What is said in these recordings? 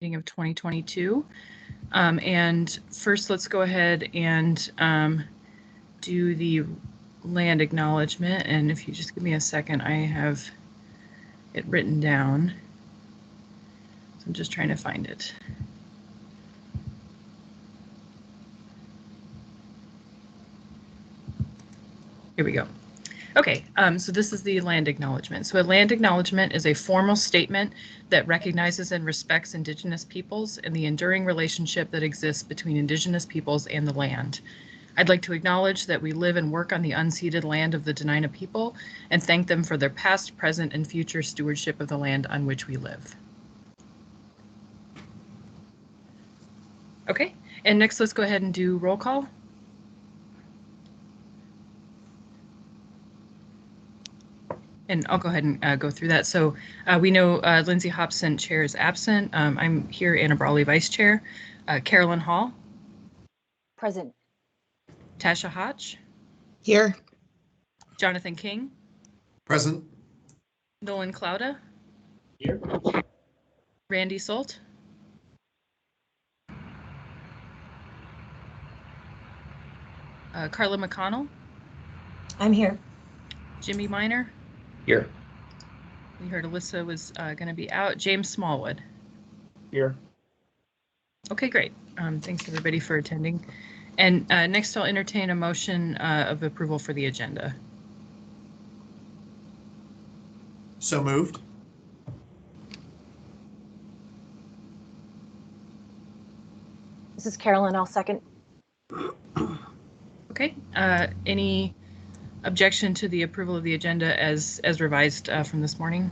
Meeting of 2022. And first, let's go ahead and do the land acknowledgement. And if you just give me a second, I have it written down. So I'm just trying to find it. Here we go. Okay, so this is the land acknowledgement. So a land acknowledgement is a formal statement that recognizes and respects Indigenous peoples and the enduring relationship that exists between Indigenous peoples and the land. I'd like to acknowledge that we live and work on the unceded land of the Dena'ina people and thank them for their past, present, and future stewardship of the land on which we live. Okay, and next let's go ahead and do roll call. And I'll go ahead and go through that. So we know Lindsay Hobson, chair, is absent. I'm here, Anna Brawley, vice chair. Carolyn Hall. Present. Tasha Hodge. Here. Jonathan King. Present. Nolan Clouda. Here. Randy Solt. Carla McConnell. I'm here. Jimmy Miner. Here. We heard Alyssa was going to be out. James Smallwood. Here. Okay, great. Thanks everybody for attending. And next I'll entertain a motion of approval for the agenda. So moved. This is Carolyn. I'll second. Okay. Any objection to the approval of the agenda as revised from this morning?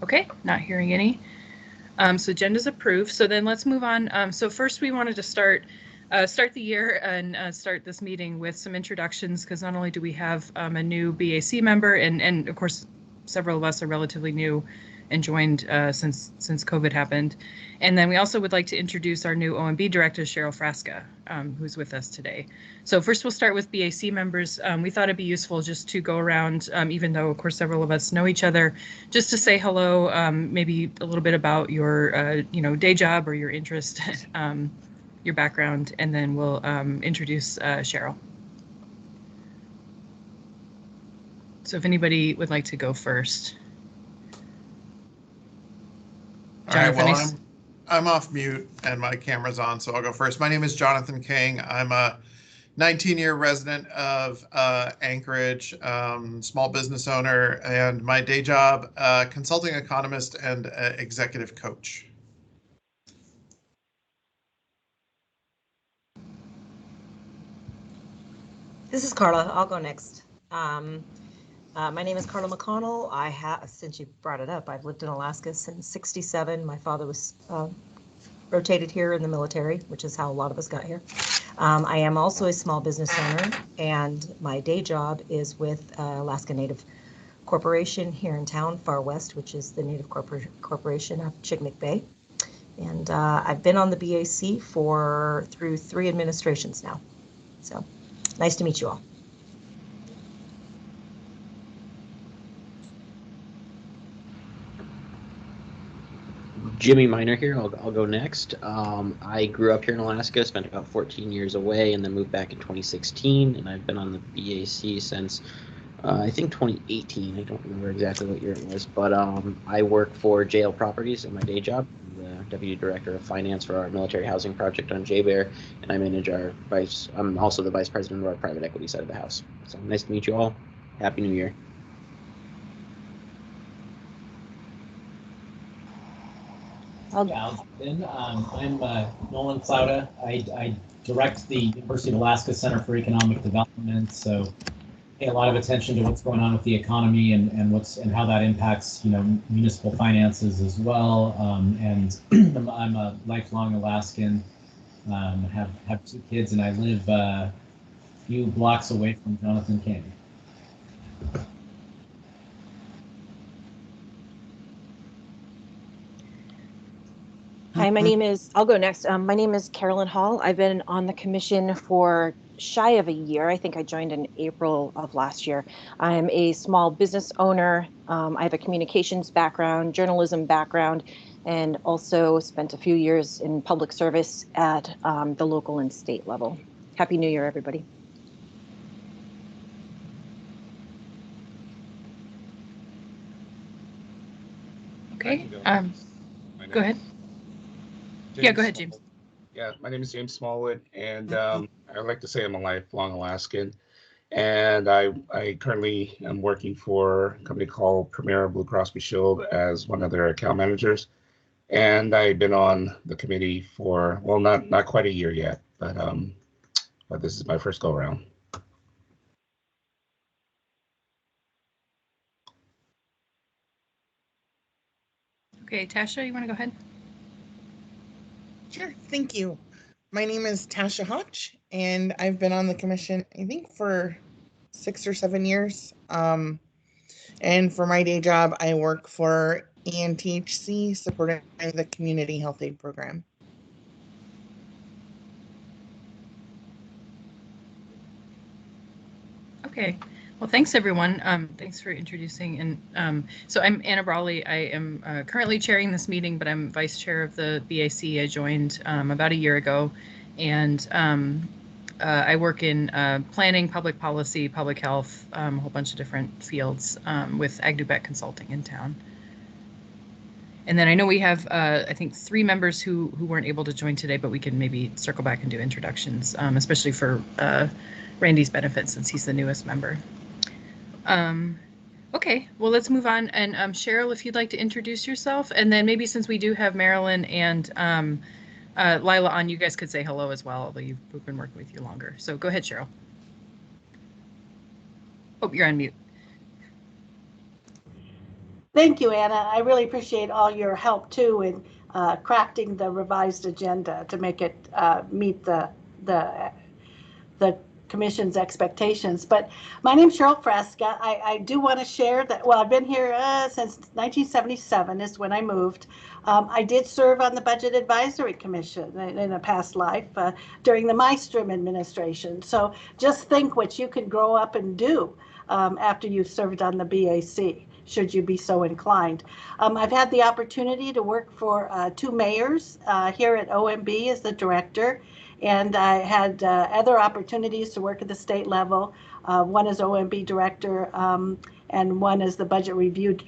Okay, not hearing any. So agenda's approved. So then let's move on. So first we wanted to start the year and start this meeting with some introductions, because not only do we have a new BAC member, and of course several of us are relatively new and joined since COVID happened. And then we also would like to introduce our new OMB director, Cheryl Frasca, who's with us today. So first we'll start with BAC members. We thought it'd be useful just to go around, even though of course several of us know each other, just to say hello, maybe a little bit about your day job or your interest, your background, and then we'll introduce Cheryl. So if anybody would like to go first. Jonathan. All right, well, I'm off mute and my camera's on, so I'll go first. My name is Jonathan King. I'm a 19-year resident of Anchorage, small business owner, and my day job, consulting economist and executive coach. This is Carla. I'll go next. My name is Carla McConnell. Since you brought it up, I've lived in Alaska since '67. My father was rotated here in the military, which is how a lot of us got here. I am also a small business owner, and my day job is with Alaska Native Corporation here in town, Far West, which is the Native Corporation of Chignik Bay. And I've been on the BAC through 3 administrations now. So nice to meet you all. Jimmy Miner here. I'll go next. I grew up here in Alaska, spent about 14 years away, and then moved back in 2016. And I've been on the BAC since I think 2018. I don't remember exactly what year it was, but I work for JL Properties in my day job. I'm the Deputy Director of Finance for our military housing project on JBear, and I manage I'm also the Vice President of our private equity side of the house. So nice to meet you all. Happy New Year. I'm Nolan Clouda. I direct the University of Alaska Center for Economic Development, so pay a lot of attention to what's going on with the economy and how that impacts municipal finances as well. And I'm a lifelong Alaskan. Have 2 kids, and I live a few blocks away from Jonathan King. Hi, I'll go next. My name is Carolyn Hall. I've been on the commission for shy of a year. I think I joined in April of last year. I'm a small business owner. I have a communications background, journalism background, and also spent a few years in public service at the local and state level. Happy New Year, everybody. Okay. My Go name ahead. is Yeah, go ahead, James. Yeah, my name is James Smallwood, and I like to say I'm a lifelong Alaskan. And I currently am working for a company called Premier Blue Cross Blue Shield as one of their account managers. And I've been on the committee for, well, not quite a year yet, but this is my first go around. Okay, Tasha, you want to go ahead? Sure, thank you. My name is Tasha Hotch, and I've been on the commission, I think, for 6 or 7 years. And for my day job, I work for ENTHC, supporting the Community Health Aid Program. Okay. Well, thanks everyone. Thanks for introducing. And so I'm Anna Brawley. I am currently chairing this meeting, but I'm vice chair of the BAC. I joined about a year ago, and I work in planning, public policy, public health, a whole bunch of different fields with AgDuBet Consulting in town. And then I know we have, I think, 3 members who weren't able to join today, but we can maybe circle back and do introductions, especially for Randy's benefit since he's the newest member. Okay, well, let's move on. And Cheryl, if you'd like to introduce yourself, and then maybe since we do have Marilyn and Lila on, you guys could say hello as well, although we've been working with you longer. So go ahead, Cheryl. Oh, you're on mute. Thank you, Anna. I really appreciate all your help too in crafting the revised agenda to make it meet the Commission's expectations. But my name's Cheryl Fresca. I do want to share that, well, I've been here since 1977 is when I moved. I did serve on the Budget Advisory Commission in a past life during the Maestrom administration. So just think what you can grow up and do after you've served on the BAC, should you be so inclined. I've had the opportunity to work for 2 mayors here at OMB as the director, and I had other opportunities to work at the state level, one as OMB director and one as the Budget Review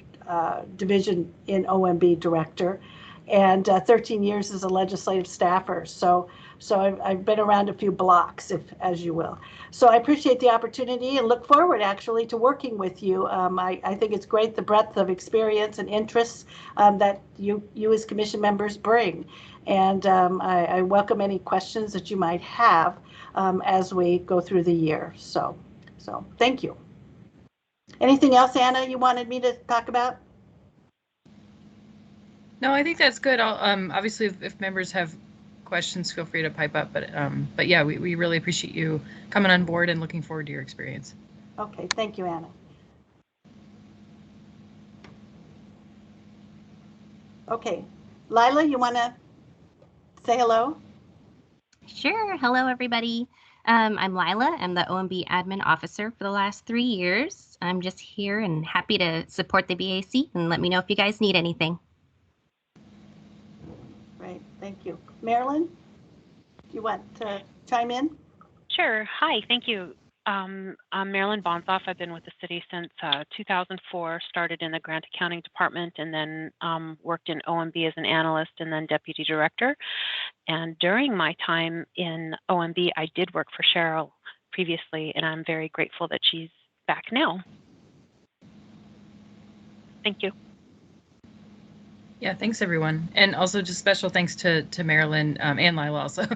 Division in OMB director, and 13 years as a legislative staffer. So I've been around a few blocks, as you will. So I appreciate the opportunity and look forward actually to working with you. I think it's great the breadth of experience and interests that you as commission members bring. And I welcome any questions that you might have as we go through the year. So thank you. Anything else, Anna, you wanted me to talk about? No, I think that's good. I'll obviously if members have questions, feel free to pipe up. But yeah, we really appreciate you coming on board and looking forward to your experience. Okay, thank you, Anna. Okay, Lila, you want to say hello? Sure. Hello, everybody. I'm Lila. I'm the OMB admin officer for the last 3 years. I'm just here and happy to support the BAC, and let me know if you guys need anything. Great, thank you. Marilyn, do you want to chime in? Sure. Hi, thank you. I'm Marilyn Bonsoff. I've been with the city since 2004, started in the grant accounting department, and then worked in OMB as an analyst and then deputy director. And during my time in OMB, I did work for Cheryl previously, and I'm very grateful that she's back now. Thank you. Yeah, thanks everyone. And also just special thanks to Marilyn and Lila also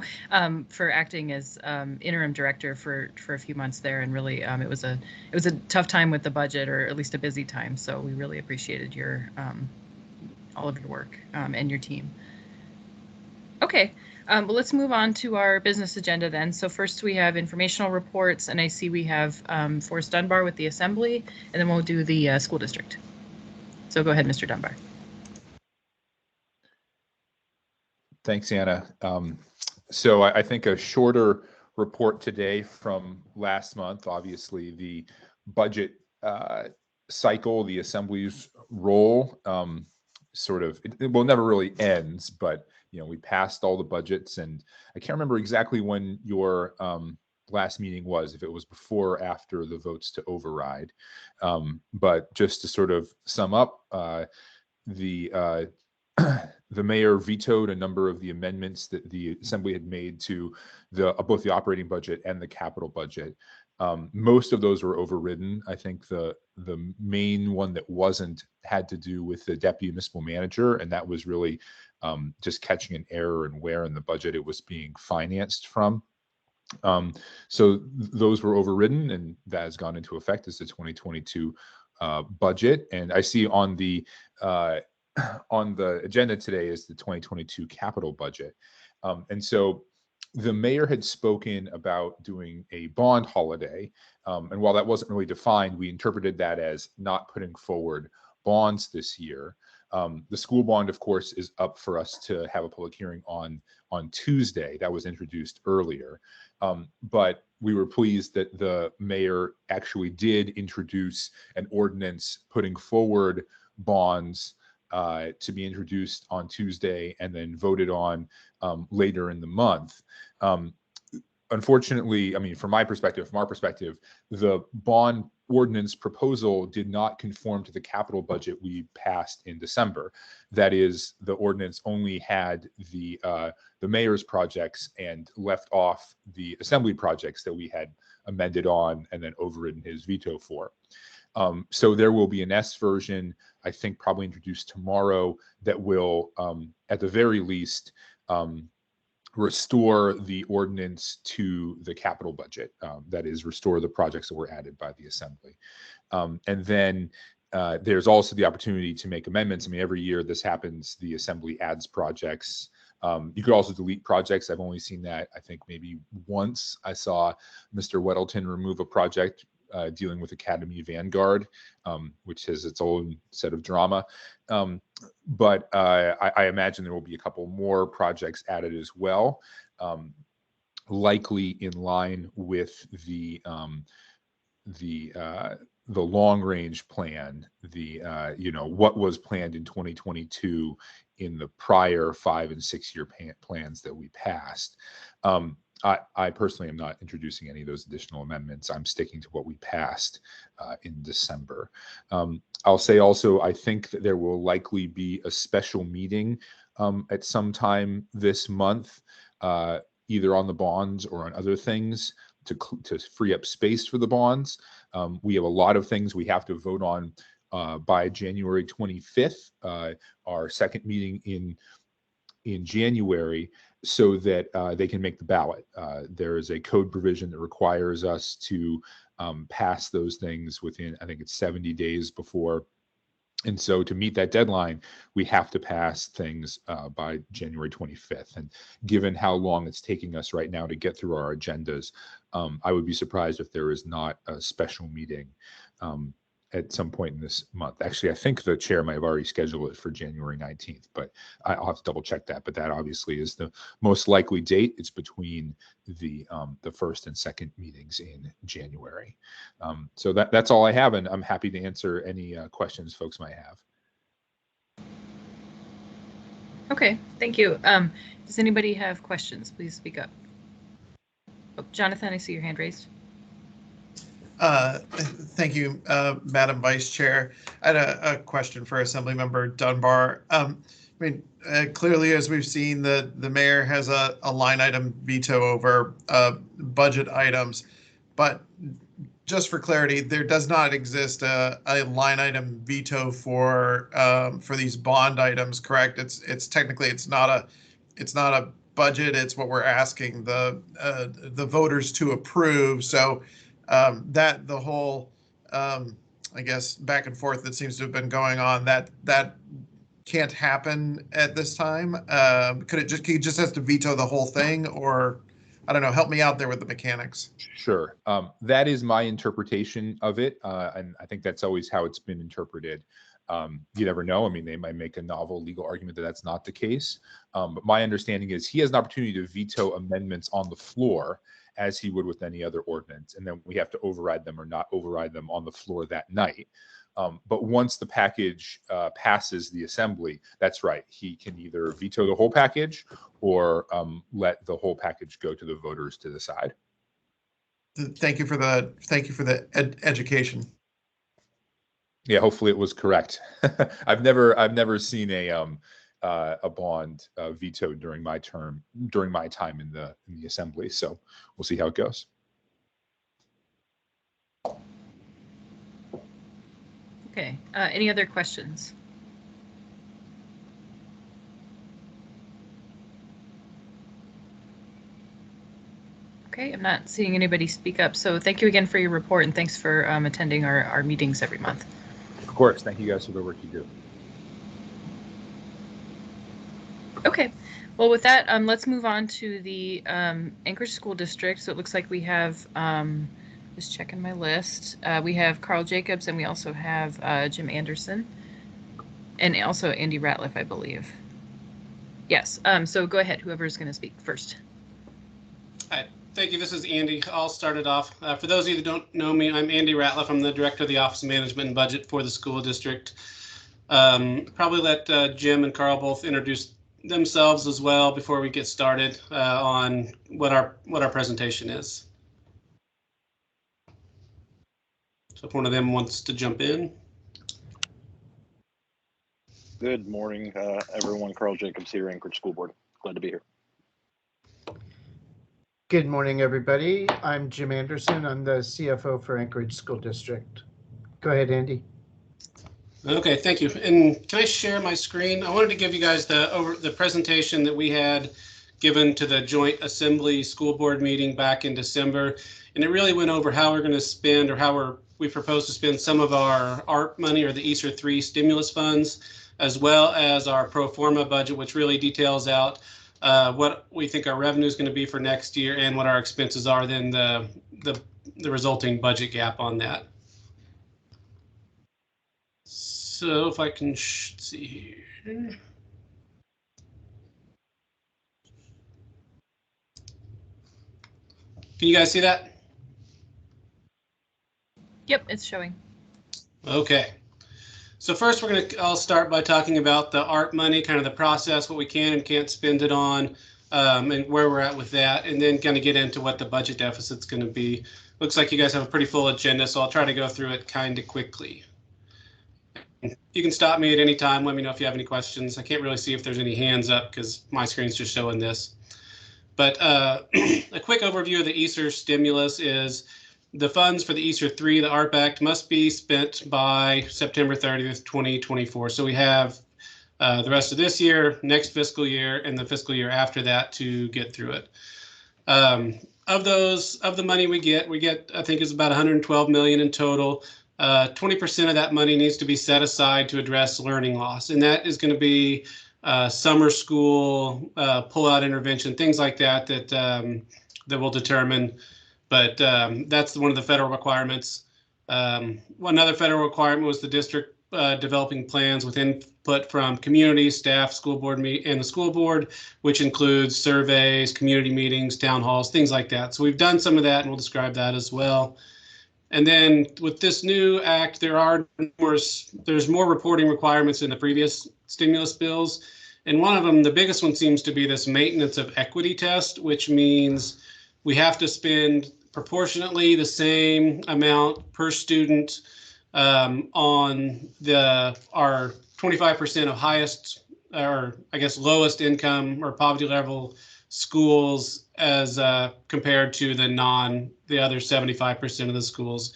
for acting as interim director for a few months there. And really it was a tough time with the budget, or at least a busy time. So we really appreciated your all of your work and your team. Okay, well, let's move on to our business agenda then. So first we have informational reports, and I see we have Forrest Dunbar with the Assembly, and then we'll do the school district. So go ahead, Mr. Dunbar. Thanks, Anna. So I think a shorter report today from last month. Obviously, the budget cycle, the Assembly's role, it never really ends, but we passed all the budgets, and I can't remember exactly when your last meeting was, if it was before or after the votes to override. But just to sort of sum up, the mayor vetoed a number of the amendments that the Assembly had made to both the operating budget and the capital budget. Most of those were overridden. I think the main one that wasn't had to do with the deputy municipal manager, and that was really just catching an error in where in the budget it was being financed from. So those were overridden, and that has gone into effect as the 2022 budget. And I see on the agenda today is the 2022 capital budget. And so the mayor had spoken about doing a bond holiday. And while that wasn't really defined, we interpreted that as not putting forward bonds this year. The school bond, of course, is up for us to have a public hearing on Tuesday. That was introduced earlier. But we were pleased that the mayor actually did introduce an ordinance putting forward bonds to be introduced on Tuesday and then voted on later in the month. Unfortunately, I mean, from our perspective, the bond ordinance proposal did not conform to the capital budget we passed in December. That is, the ordinance only had the mayor's projects and left off the Assembly projects that we had amended on and then overridden his veto for. So there will be an S version, I think probably introduced tomorrow, that will, at the very least, restore the ordinance to the capital budget. That is, restore the projects that were added by the Assembly. And then there's also the opportunity to make amendments. I mean, every year this happens, the Assembly adds projects. You could also delete projects. I've only seen that, I think, maybe once. I saw Mr. Weddleton remove a project dealing with Academy Vanguard, which has its own set of drama. But I imagine there will be a couple more projects added as well, likely in line with the long-range plan, what was planned in 2022 in the prior 5 and 6 year plans that we passed. I personally am not introducing any of those additional amendments. I'm sticking to what we passed in December. I'll say also, I think that there will likely be a special meeting at some time this month, either on the bonds or on other things to free up space for the bonds. We have a lot of things we have to vote on by January 25th, our second meeting in January, so that they can make the ballot. There is a code provision that requires us to pass those things within, I think it's 70 days before. And so to meet that deadline, we have to pass things by January 25th. And given how long it's taking us right now to get through our agendas, I would be surprised if there is not a special meeting at some point in this month. Actually, I think the chair might have already scheduled it for January 19th, but I'll have to double check that. But that obviously is the most likely date. It's between the first and second meetings in January. So that's all I have, and I'm happy to answer any questions folks might have. Okay, thank you. Does anybody have questions? Please speak up. Oh, Jonathan, I see your hand raised. Thank you, Madam Vice Chair. I had a question for Assemblymember Dunbar. Clearly, as we've seen, the mayor has a line item veto over budget items, but just for clarity, there does not exist a line item veto for these bond items, correct? It's technically it's not a budget. It's what we're asking the voters to approve. So. That the whole, I guess, back and forth that seems to have been going on, that can't happen at this time. He just has to veto the whole thing, or I don't know, help me out there with the mechanics. Sure. That is my interpretation of it. And I think that's always how it's been interpreted. You never know. I mean, they might make a novel legal argument that that's not the case. But my understanding is he has an opportunity to veto amendments on the floor. as he would with any other ordinance. And then we have to override them or not override them on the floor that night. But once the package passes the assembly, that's right, he can either veto the whole package or let the whole package go to the voters to decide. Thank you for the education. Yeah, hopefully it was correct. I've never seen a bond vetoed during my time in the assembly. So we'll see how it goes. Okay, any other questions? Okay, I'm not seeing anybody speak up. So thank you again for your report, and thanks for attending our meetings every month. Of course, thank you guys for the work you do. Okay, well with that, let's move on to the Anchorage School District. So it looks like we have, just checking my list, we have Carl Jacobs, and we also have Jim Anderson, and also Andy Ratliff, I believe. Yes, so go ahead, whoever's going to speak first. Hi, thank you. This is Andy. I'll start it off. For those of you that don't know me, I'm Andy Ratliff. I'm the Director of the Office of Management and Budget for the school district. Probably let Jim and Carl both introduce themselves as well before we get started on what our presentation is. So if one of them wants to jump in. Good morning, everyone. Carl Jacobs here, Anchorage School Board. Glad to be here. Good morning, everybody. I'm Jim Anderson. I'm the CFO for Anchorage School District. Go ahead, Andy. Okay, thank you. And can I share my screen? I wanted to give you guys the presentation that we had given to the joint assembly school board meeting back in December. And it really went over how we're going to spend, or how we propose to spend some of our ARP money, or the ESSER 3 stimulus funds, as well as our pro forma budget, which really details out what we think our revenue is going to be for next year and what our expenses are, then the resulting budget gap on that. So if I can see here. Can you guys see that? Yep, it's showing. Okay. So first I'll start by talking about the ARP money, kind of the process, what we can and can't spend it on, and where we're at with that, and then kind of get into what the budget deficit's going to be. Looks like you guys have a pretty full agenda, so I'll try to go through it kind of quickly. You can stop me at any time. Let me know if you have any questions. I can't really see if there's any hands up because my screen's just showing this. But a quick overview of the ESSER stimulus is the funds for the ESSER 3, the ARP Act, must be spent by September 30th, 2024. So we have the rest of this year, next fiscal year, and the fiscal year after that to get through it. Of the money we get, I think, is about $112 million in total. 20% of that money needs to be set aside to address learning loss, and that is going to be summer school, pull-out intervention, things like that that will determine. But that's one of the federal requirements. One other federal requirement was the district developing plans with input from community, staff, school board and the school board, which includes surveys, community meetings, town halls, things like that. So we've done some of that, and we'll describe that as well. And then with this new act, there's more reporting requirements in the previous stimulus bills. And one of them, the biggest one, seems to be this maintenance of equity test, which means we have to spend proportionately the same amount per student on our 25% of highest, or I guess lowest income or poverty level schools as compared to the other 75% of the schools.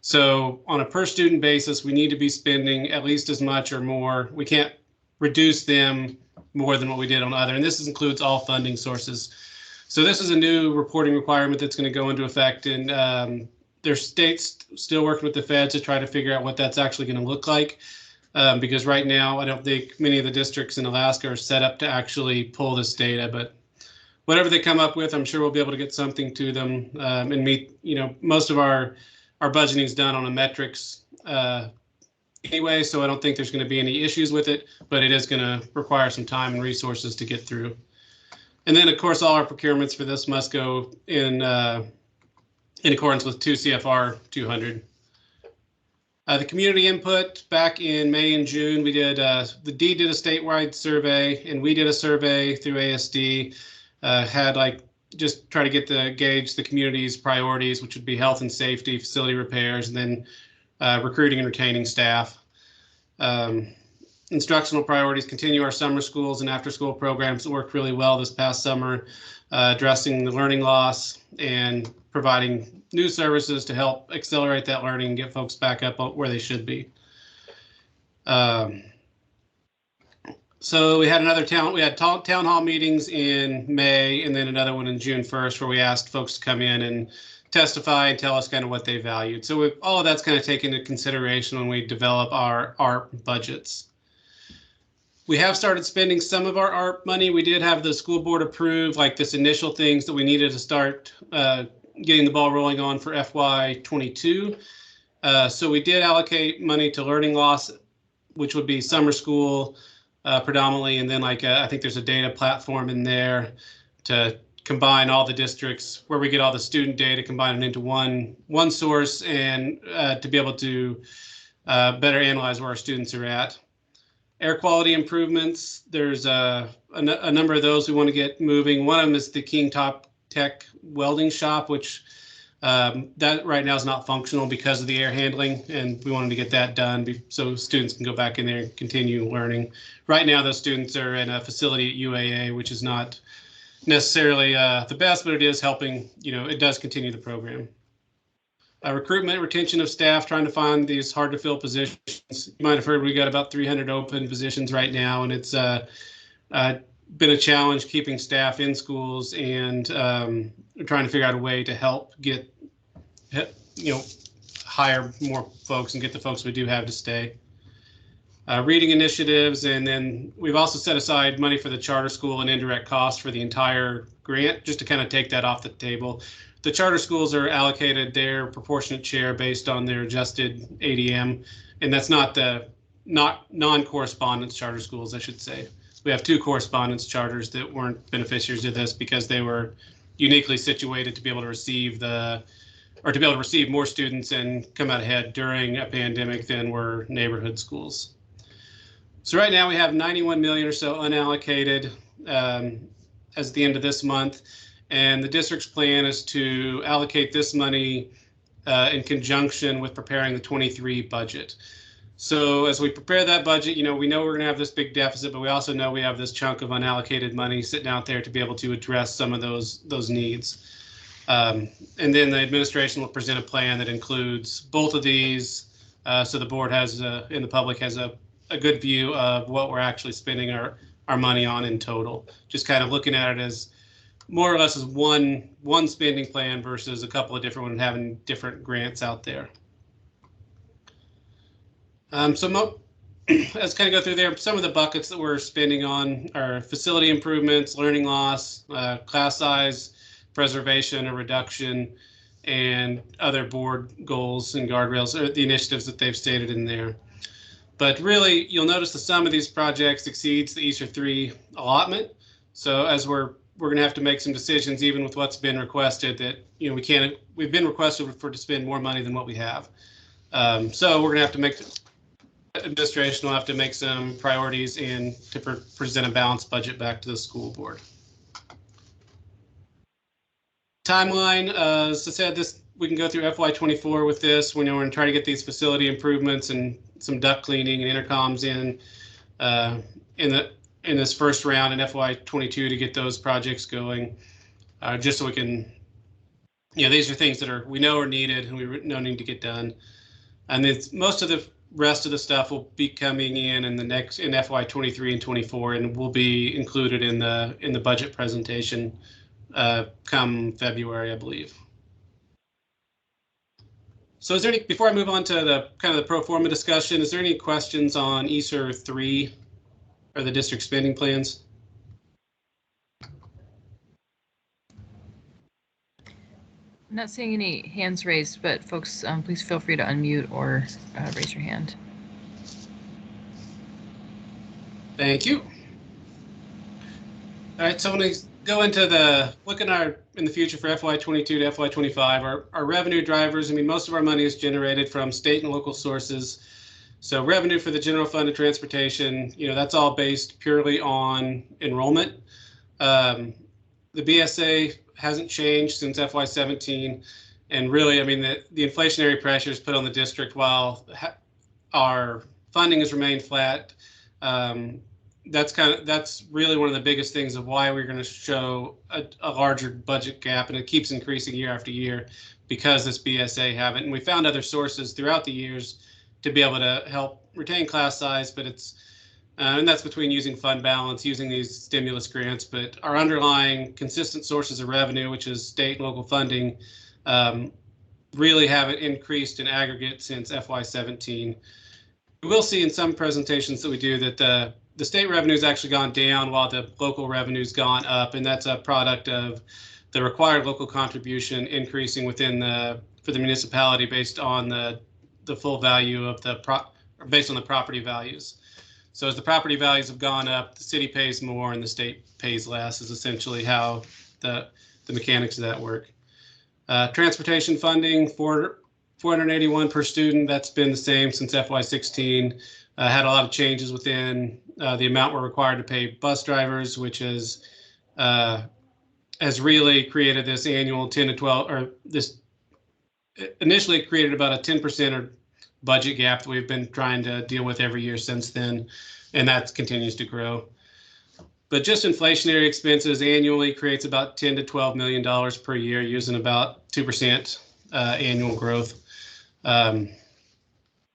So on a per student basis, we need to be spending at least as much or more. We can't reduce them more than what we did on other, and this includes all funding sources. So this is a new reporting requirement that's going to go into effect, and there's states still working with the feds to try to figure out what that's actually going to look like. Because right now, I don't think many of the districts in Alaska are set up to actually pull this data, but whatever they come up with, I'm sure we'll be able to get something to them and meet, most of our budgeting is done on a metrics anyway, so I don't think there's going to be any issues with it, but it is going to require some time and resources to get through. And then, of course, all our procurements for this must go in accordance with 2 CFR 200. The community input back in May and June, we did, the D did a statewide survey, and we did a survey through ASD, had like just try to gauge the community's priorities, which would be health and safety, facility repairs, and then recruiting and retaining staff. Instructional priorities: continue our summer schools and after school programs that worked really well this past summer, addressing the learning loss and providing new services to help accelerate that learning and get folks back up where they should be. So we had town hall meetings in May, and then another one in June 1st, where we asked folks to come in and testify and tell us kind of what they valued. So all of that's kind of taken into consideration when we develop our ARP budgets. We have started spending some of our ARP money. We did have the school board approve like this initial things that we needed to start getting the ball rolling on for FY22. So we did allocate money to learning loss, which would be summer school predominantly, and then like I think there's a data platform in there to combine all the districts where we get all the student data, combine it into one source, and to be able to better analyze where our students are at. Air quality improvements, there's a number of those we want to get moving. One of them is the King Top Tech welding shop, which that right now is not functional because of the air handling, and we wanted to get that done so students can go back in there and continue learning. Right now, those students are in a facility at UAA, which is not necessarily the best, but it is helping, it does continue the program. Recruitment, retention of staff, trying to find these hard to fill positions. You might have heard we got about 300 open positions right now, and it's been a challenge keeping staff in schools and trying to figure out a way to help hire more folks and get the folks we do have to stay. Reading initiatives, and then we've also set aside money for the charter school and indirect costs for the entire grant, just to kind of take that off the table. The charter schools are allocated their proportionate share based on their adjusted ADM, and that's not non-correspondence charter schools, I should say. We have 2 correspondence charters that weren't beneficiaries of this because they were uniquely situated to be able to receive more students and come out ahead during a pandemic than were neighborhood schools. So right now we have 91 million or so unallocated as the end of this month. And the district's plan is to allocate this money in conjunction with preparing the 23 budget. So as we prepare that budget, we know we're going to have this big deficit, but we also know we have this chunk of unallocated money sitting out there to be able to address some of those needs. And then the administration will present a plan that includes both of these, so the board has and the public has a good view of what we're actually spending our money on in total. Just kind of looking at it as more or less as one spending plan versus a couple of different ones having different grants out there. As kind of go through there, some of the buckets that we're spending on are facility improvements, learning loss, class size preservation or reduction, and other board goals and guardrails, or the initiatives that they've stated in there. But really, you'll notice the sum of these projects exceeds the ESER 3 allotment. So as we're going to have to make some decisions, even with what's been requested, that we've been requested to spend more money than what we have. So we're going to have to administration will have to make some priorities and to present a balanced budget back to the school board. Timeline, as I said, we can go through FY24 with this. We know we're going to try to get these facility improvements and some duct cleaning and intercoms in this first round in FY22 to get those projects going, just so we can, these are things that we know are needed and we know need to get done. And most of the rest of the stuff will be coming in FY23 and 24, and will be included in the budget presentation come February, I believe. So is there any, before I move on to the kind of the pro forma discussion, is there any questions on ESER 3 or the district spending plans? I'm not seeing any hands raised, but folks, please feel free to unmute or raise your hand. Thank you. All right, so go into look in the future for FY22 to FY25, our revenue drivers, I mean, most of our money is generated from state and local sources. So revenue for the general fund and transportation, that's all based purely on enrollment. The BSA hasn't changed since FY17. And really, I mean, the inflationary pressures put on the district while our funding has remained flat. That's really one of the biggest things of why we're going to show a larger budget gap, and it keeps increasing year after year because this BSA haven't. And we found other sources throughout the years to be able to help retain class size, but and that's between using fund balance, using these stimulus grants, but our underlying consistent sources of revenue, which is state and local funding, really haven't increased in aggregate since FY17. We will see in some presentations that we do that the state revenue has actually gone down while the local revenue's gone up, and that's a product of the required local contribution increasing for the municipality based on the full value of based on the property values. So as the property values have gone up, the city pays more and the state pays less is essentially how the mechanics of that work. Transportation funding, 481 per student, that's been the same since FY16. Had a lot of changes within the amount we're required to pay bus drivers, which has really created this annual 10 to 12, or this initially created about a 10% budget gap that we've been trying to deal with every year since then, and that continues to grow. But just inflationary expenses annually creates about $10 to $12 million per year, using about 2% annual growth. So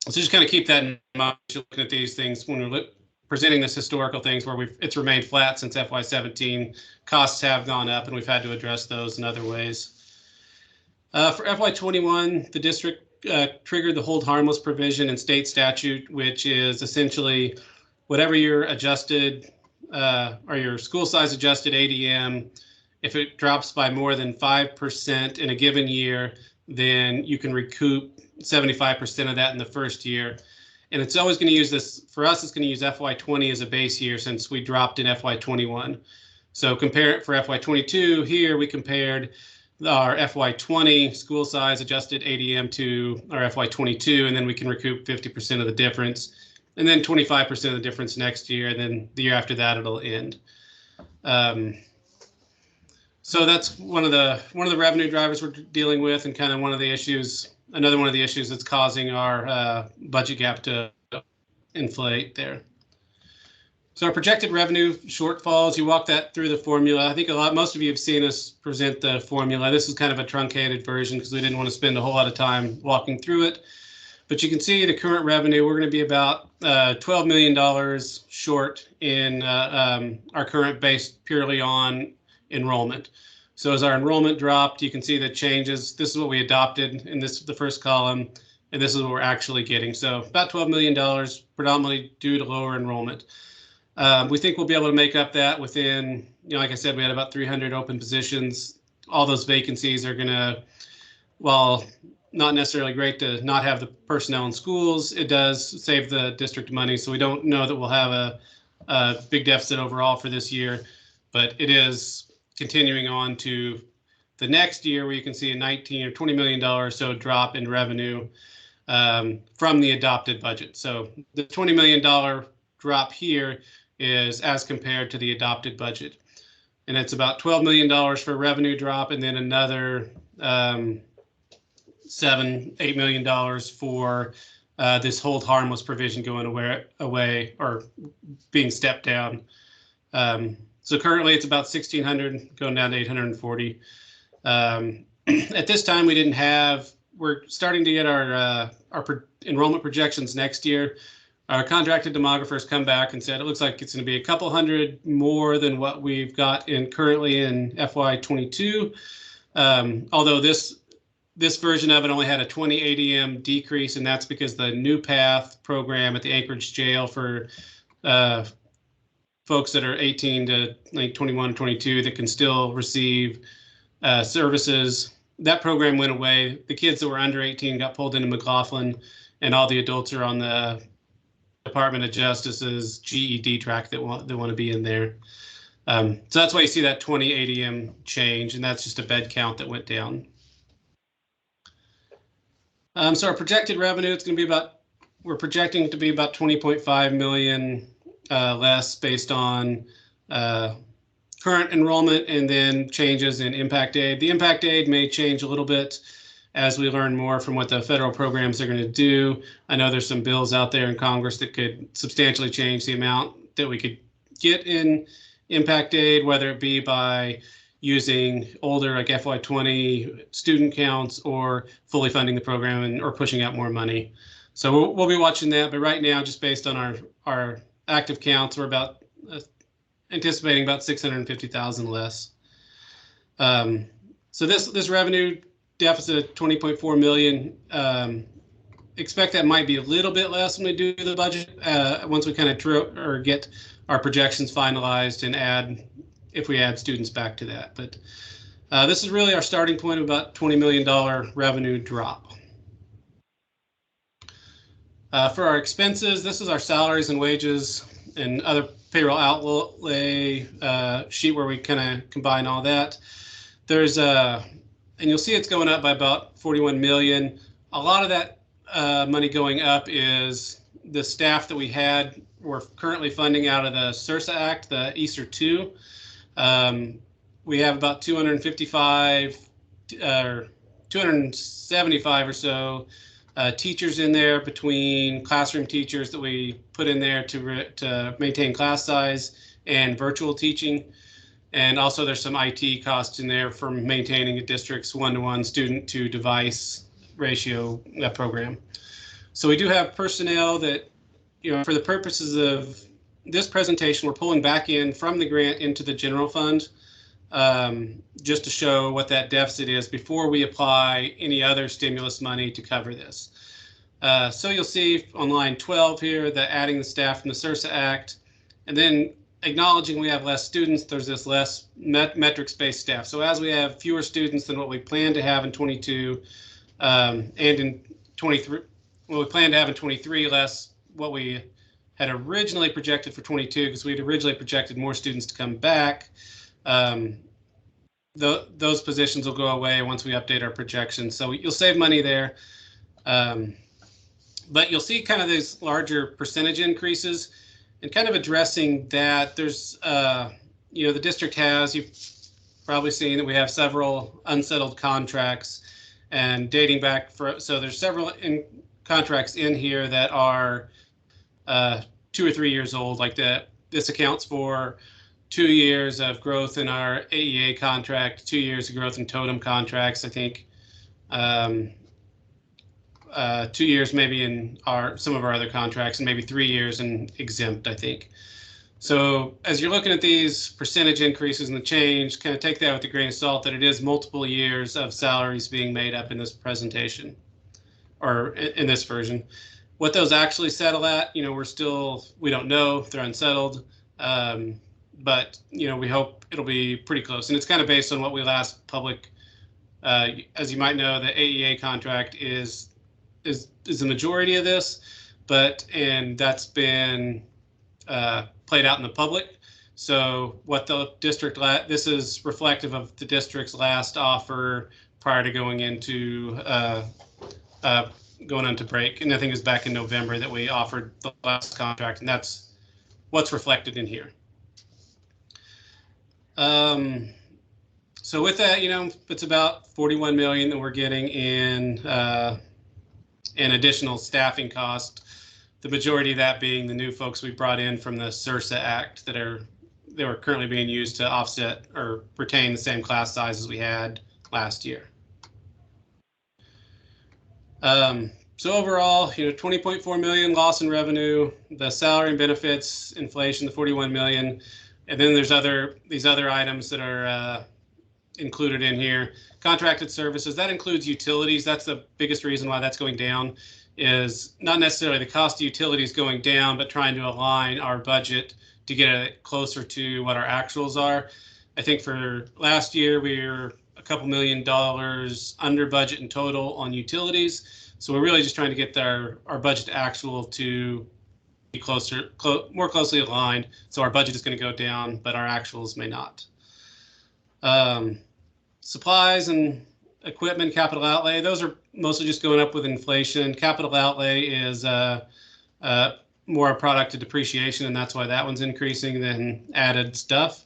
just kind of keep that in mind looking at these things when we're presenting this historical things where it's remained flat since FY17. Costs have gone up, and we've had to address those in other ways. For FY21, the district triggered the hold harmless provision in state statute, which is essentially whatever your adjusted or your school size adjusted ADM, if it drops by more than 5% in a given year, then you can recoup 75% of that in the first year. And it's always going to use this, for us, it's going to use FY20 as a base year since we dropped in FY21. So compare it for FY22 here, we compared our FY20 school size adjusted ADM to our FY22, and then we can recoup 50% of the difference, and then 25% of the difference next year, and then the year after that it'll end. So that's one of the revenue drivers we're dealing with, and kind of one of the issues, another one of the issues that's causing our budget gap to inflate there. So our projected revenue shortfalls, you walk that through the formula. I think most of you have seen us present the formula. This is kind of a truncated version because we didn't want to spend a whole lot of time walking through it. But you can see the current revenue, we're going to be about $12 million short in our current base purely on enrollment. So as our enrollment dropped, you can see the changes. This is what we adopted in the first column, and this is what we're actually getting. So about $12 million, predominantly due to lower enrollment. We think we'll be able to make up that within, like I said, we had about 300 open positions. All those vacancies are going to, while not necessarily great to not have the personnel in schools, it does save the district money. So we don't know that we'll have a big deficit overall for this year, but it is continuing on to the next year where you can see a $19 or $20 million or so drop in revenue from the adopted budget. So the $20 million drop here is as compared to the adopted budget. And it's about $12 million for revenue drop, and then another $7, $8 million for this hold harmless provision going away or being stepped down. So currently it's about 1,600 going down to 840. At this time, we're starting to get our enrollment projections next year. Our contracted demographers come back and said it looks like it's going to be a couple hundred more than what we've got currently in FY22. Although this version of it only had a 20 ADM decrease, and that's because the New Path program at the Anchorage jail for folks that are 18 to like 21, 22 that can still receive services, that program went away. The kids that were under 18 got pulled into McLaughlin, and all the adults are on the Department of Justice's GED track that want to be in there. So that's why you see that 20 ADM change, and that's just a bed count that went down. So our projected revenue, it's going to be about, we're projecting to be about 20.5 million less based on current enrollment and then changes in impact aid. The impact aid may change a little bit as we learn more from what the federal programs are going to do. I know there's some bills out there in Congress that could substantially change the amount that we could get in impact aid, whether it be by using older like FY20 student counts or fully funding the program or pushing out more money. So we'll be watching that. But right now, just based on our active counts, we're about anticipating about 650,000 less. So this revenue deficit of 20.4 million, expect that might be a little bit less when we do the budget once we kind of get our projections finalized and if we add students back to that. But this is really our starting point of about $20 million revenue drop. For our expenses, this is our salaries and wages and other payroll outlay sheet where we kind of combine all that. There's and you'll see it's going up by about 41 million. A lot of that money going up is the staff that we had. We're currently funding out of the SRSA Act, the ESER 2. We have about 275 or so teachers in there, between classroom teachers that we put in there to maintain class size and virtual teaching. And also there's some IT costs in there for maintaining a district's one-to-one student to device ratio program. So we do have personnel that, for the purposes of this presentation, we're pulling back in from the grant into the general fund just to show what that deficit is before we apply any other stimulus money to cover this. So you'll see on line 12 here that adding the staff from the SRSA Act, and then acknowledging we have less students, there's this less metrics-based staff. So as we have fewer students than what we plan to have in 22 and in 23, well, we plan to have in 23 less what we had originally projected for 22, because we had originally projected more students to come back. Those positions will go away once we update our projections. So you'll save money there. But you'll see kind of these larger percentage increases, and kind of addressing that. There's, the district has, you've probably seen that we have several unsettled contracts and dating back so there's several contracts in here that are 2 or 3 years old, like that. This accounts for 2 years of growth in our AEA contract, 2 years of growth in totem contracts, I think. 2 years maybe in some of our other contracts, and maybe 3 years in exempt, I think. So as you're looking at these percentage increases and the change, kind of take that with a grain of salt, that it is multiple years of salaries being made up in this presentation, or in this version. What those actually settle at, we don't know, they're unsettled. But we hope it'll be pretty close, and it's kind of based on what we last public. As you might know, the AEA contract is the majority of this, and that's been played out in the public. So what the district, this is reflective of the district's last offer prior to going into break, and I think it was back in November that we offered the last contract, and that's what's reflected in here. So with that, it's about 41 million that we're getting in additional staffing cost. The majority of that being the new folks we brought in from the SRSA Act that are currently being used to offset or retain the same class size as we had last year. So overall, 20.4 million loss in revenue, the salary and benefits inflation, the 41 million, and then there's these other items that are included in here. Contracted services, that includes utilities. That's the biggest reason why that's going down, is not necessarily the cost of utilities going down, but trying to align our budget to get it closer to what our actuals are. I think for last year, we were a couple $1 million under budget in total on utilities. So we're really just trying to get our budget actual to more closely aligned. So our budget is going to go down, but our actuals may not. Supplies and equipment, capital outlay, those are mostly just going up with inflation. Capital outlay is more a product of depreciation, and that's why that one's increasing than added stuff.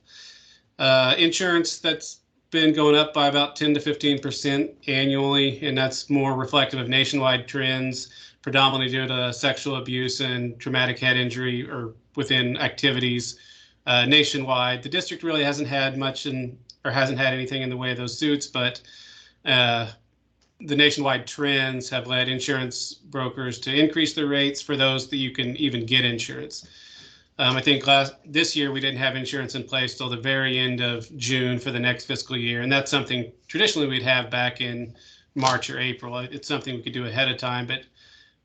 Insurance, that's been going up by about 10 to 15% annually, and that's more reflective of nationwide trends, predominantly due to sexual abuse and traumatic head injury or within activities nationwide. The district really hasn't had much hasn't had anything in the way of those suits, but the nationwide trends have led insurance brokers to increase their rates for those that you can even get insurance. I think this year we didn't have insurance in place till the very end of June for the next fiscal year, and that's something traditionally we'd have back in March or April. It's something we could do ahead of time, but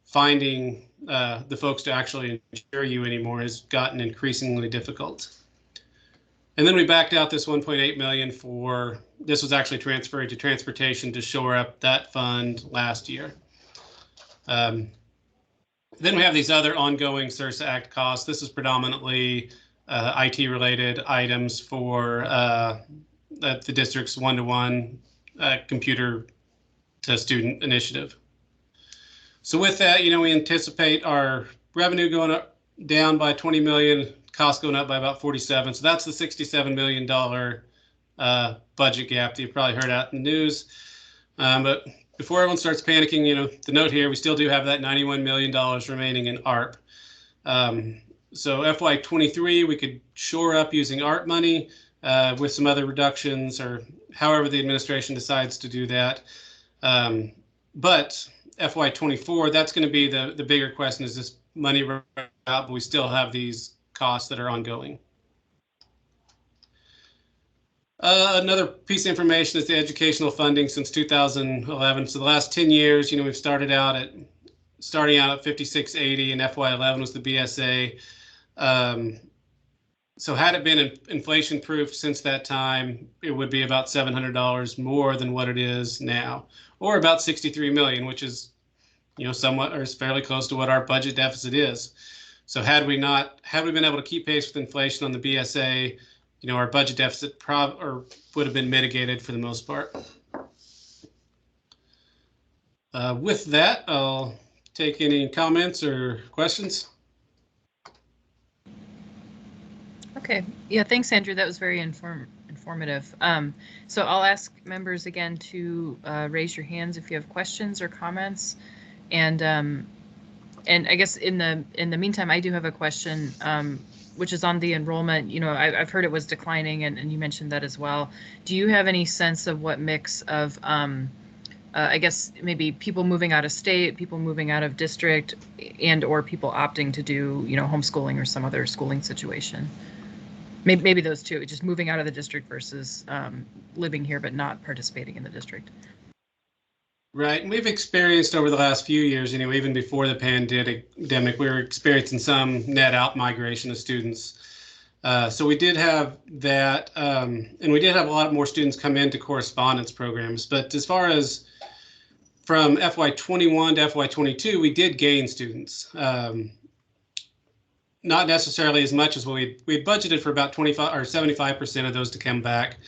finding the folks to actually insure you anymore has gotten increasingly difficult. And then we backed out this 1.8 million for, this was actually transferred to transportation to shore up that fund last year. Then we have these other ongoing CSRSA Act costs. This is predominantly IT related items for the district's one-to-one computer to student initiative. So with that, we anticipate our revenue going up, down by 20 million, costs going up by about 47. So that's the $67 million budget gap that you've probably heard out in the news. But before everyone starts panicking, the note here, we still do have that $91 million remaining in ARP. So FY23, we could shore up using ARP money with some other reductions or however the administration decides to do that. But FY24, that's going to be the bigger question, is this money run out, but we still have these costs that are ongoing. Another piece of information is the educational funding since 2011. So the last 10 years, we've starting out at 5680, and FY11 was the BSA. So had it been inflation proof since that time, it would be about $700 more than what it is now, or about 63 million, which is, somewhat or is fairly close to what our budget deficit is. So had we been able to keep pace with inflation on the BSA, our budget deficit would have been mitigated for the most part. With that, I'll take any comments or questions. Okay. Yeah, thanks, Andrew. That was very informative. So I'll ask members again to raise your hands if you have questions or comments. And I guess in the meantime, I do have a question, which is on the enrollment. I've heard it was declining, and you mentioned that as well. Do you have any sense of what mix of, I guess maybe people moving out of state, people moving out of district, and or people opting to do, homeschooling or some other schooling situation? Maybe those two, just moving out of the district versus living here but not participating in the district. Right, and we've experienced over the last few years, even before the pandemic, we were experiencing some net out migration of students. So we did have that, and we did have a lot more students come into correspondence programs. But as far as from FY21 to FY22, we did gain students. Not necessarily as much as we budgeted for about 25 or 75% of those to come back.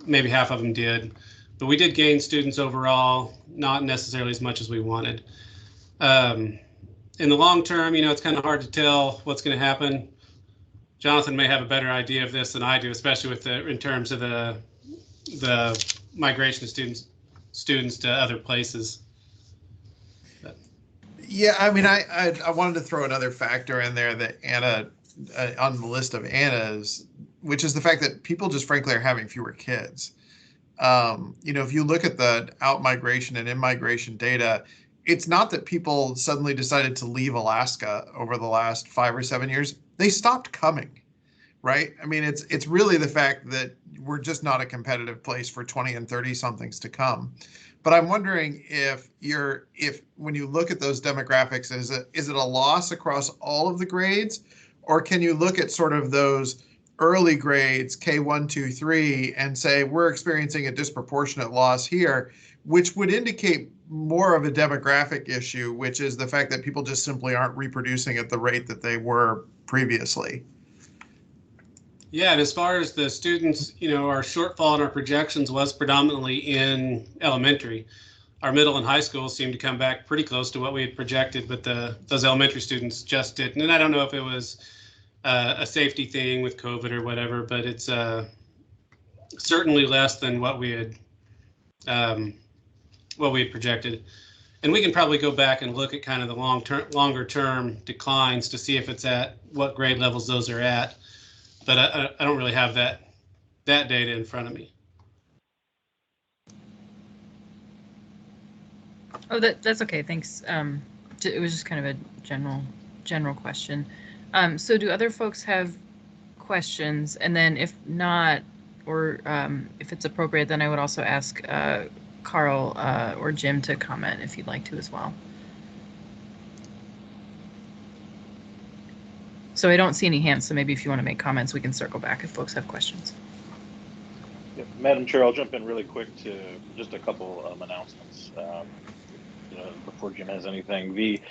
Maybe half of them did. But we did gain students overall, not necessarily as much as we wanted. In the long term, it's kind of hard to tell what's going to happen. Jonathan may have a better idea of this than I do, especially with in terms of the migration of students to other places. But. Yeah, I mean, I wanted to throw another factor in there that Anna, on the list of Anna's, which is the fact that people just frankly are having fewer kids. If you look at the out-migration and in-migration data, it's not that people suddenly decided to leave Alaska over the last 5 or 7 years. They stopped coming, right? I mean, it's really the fact that we're just not a competitive place for 20 and 30 somethings to come. But I'm wondering if when you look at those demographics, is it a loss across all of the grades, or can you look at sort of those early grades, K1, 2, 3, and say we're experiencing a disproportionate loss here, which would indicate more of a demographic issue, which is the fact that people just simply aren't reproducing at the rate that they were previously. Yeah, and as far as the students, our shortfall in our projections was predominantly in elementary. Our middle and high schools seemed to come back pretty close to what we had projected, but those elementary students just didn't. And I don't know if it was a safety thing with COVID or whatever, but it's certainly less than what we had projected. And we can probably go back and look at kind of the longer term declines to see if it's at what grade levels those are at. But I don't really have that data in front of me. Oh, that's okay. Thanks. It was just kind of a general question. So do other folks have questions? And then if not, or if it's appropriate, then I would also ask Carl or Jim to comment if you'd like to as well. So I don't see any hands, so maybe if you want to make comments, we can circle back if folks have questions. Yeah, Madam Chair, I'll jump in really quick to just a couple announcements. Before Jim has anything, the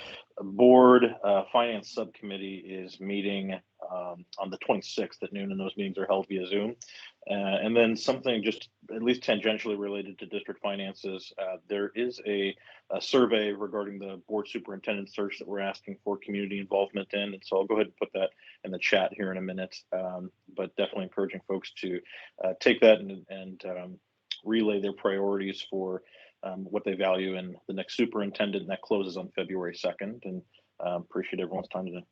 board finance subcommittee is meeting on the 26th at noon, and those meetings are held via Zoom. And then something just at least tangentially related to district finances, there is a survey regarding the board superintendent search that we're asking for community involvement in. And so I'll go ahead and put that in the chat here in a minute, but definitely encouraging folks to take that and relay their priorities for what they value in the next superintendent, and that closes on February 2nd. And appreciate everyone's time today.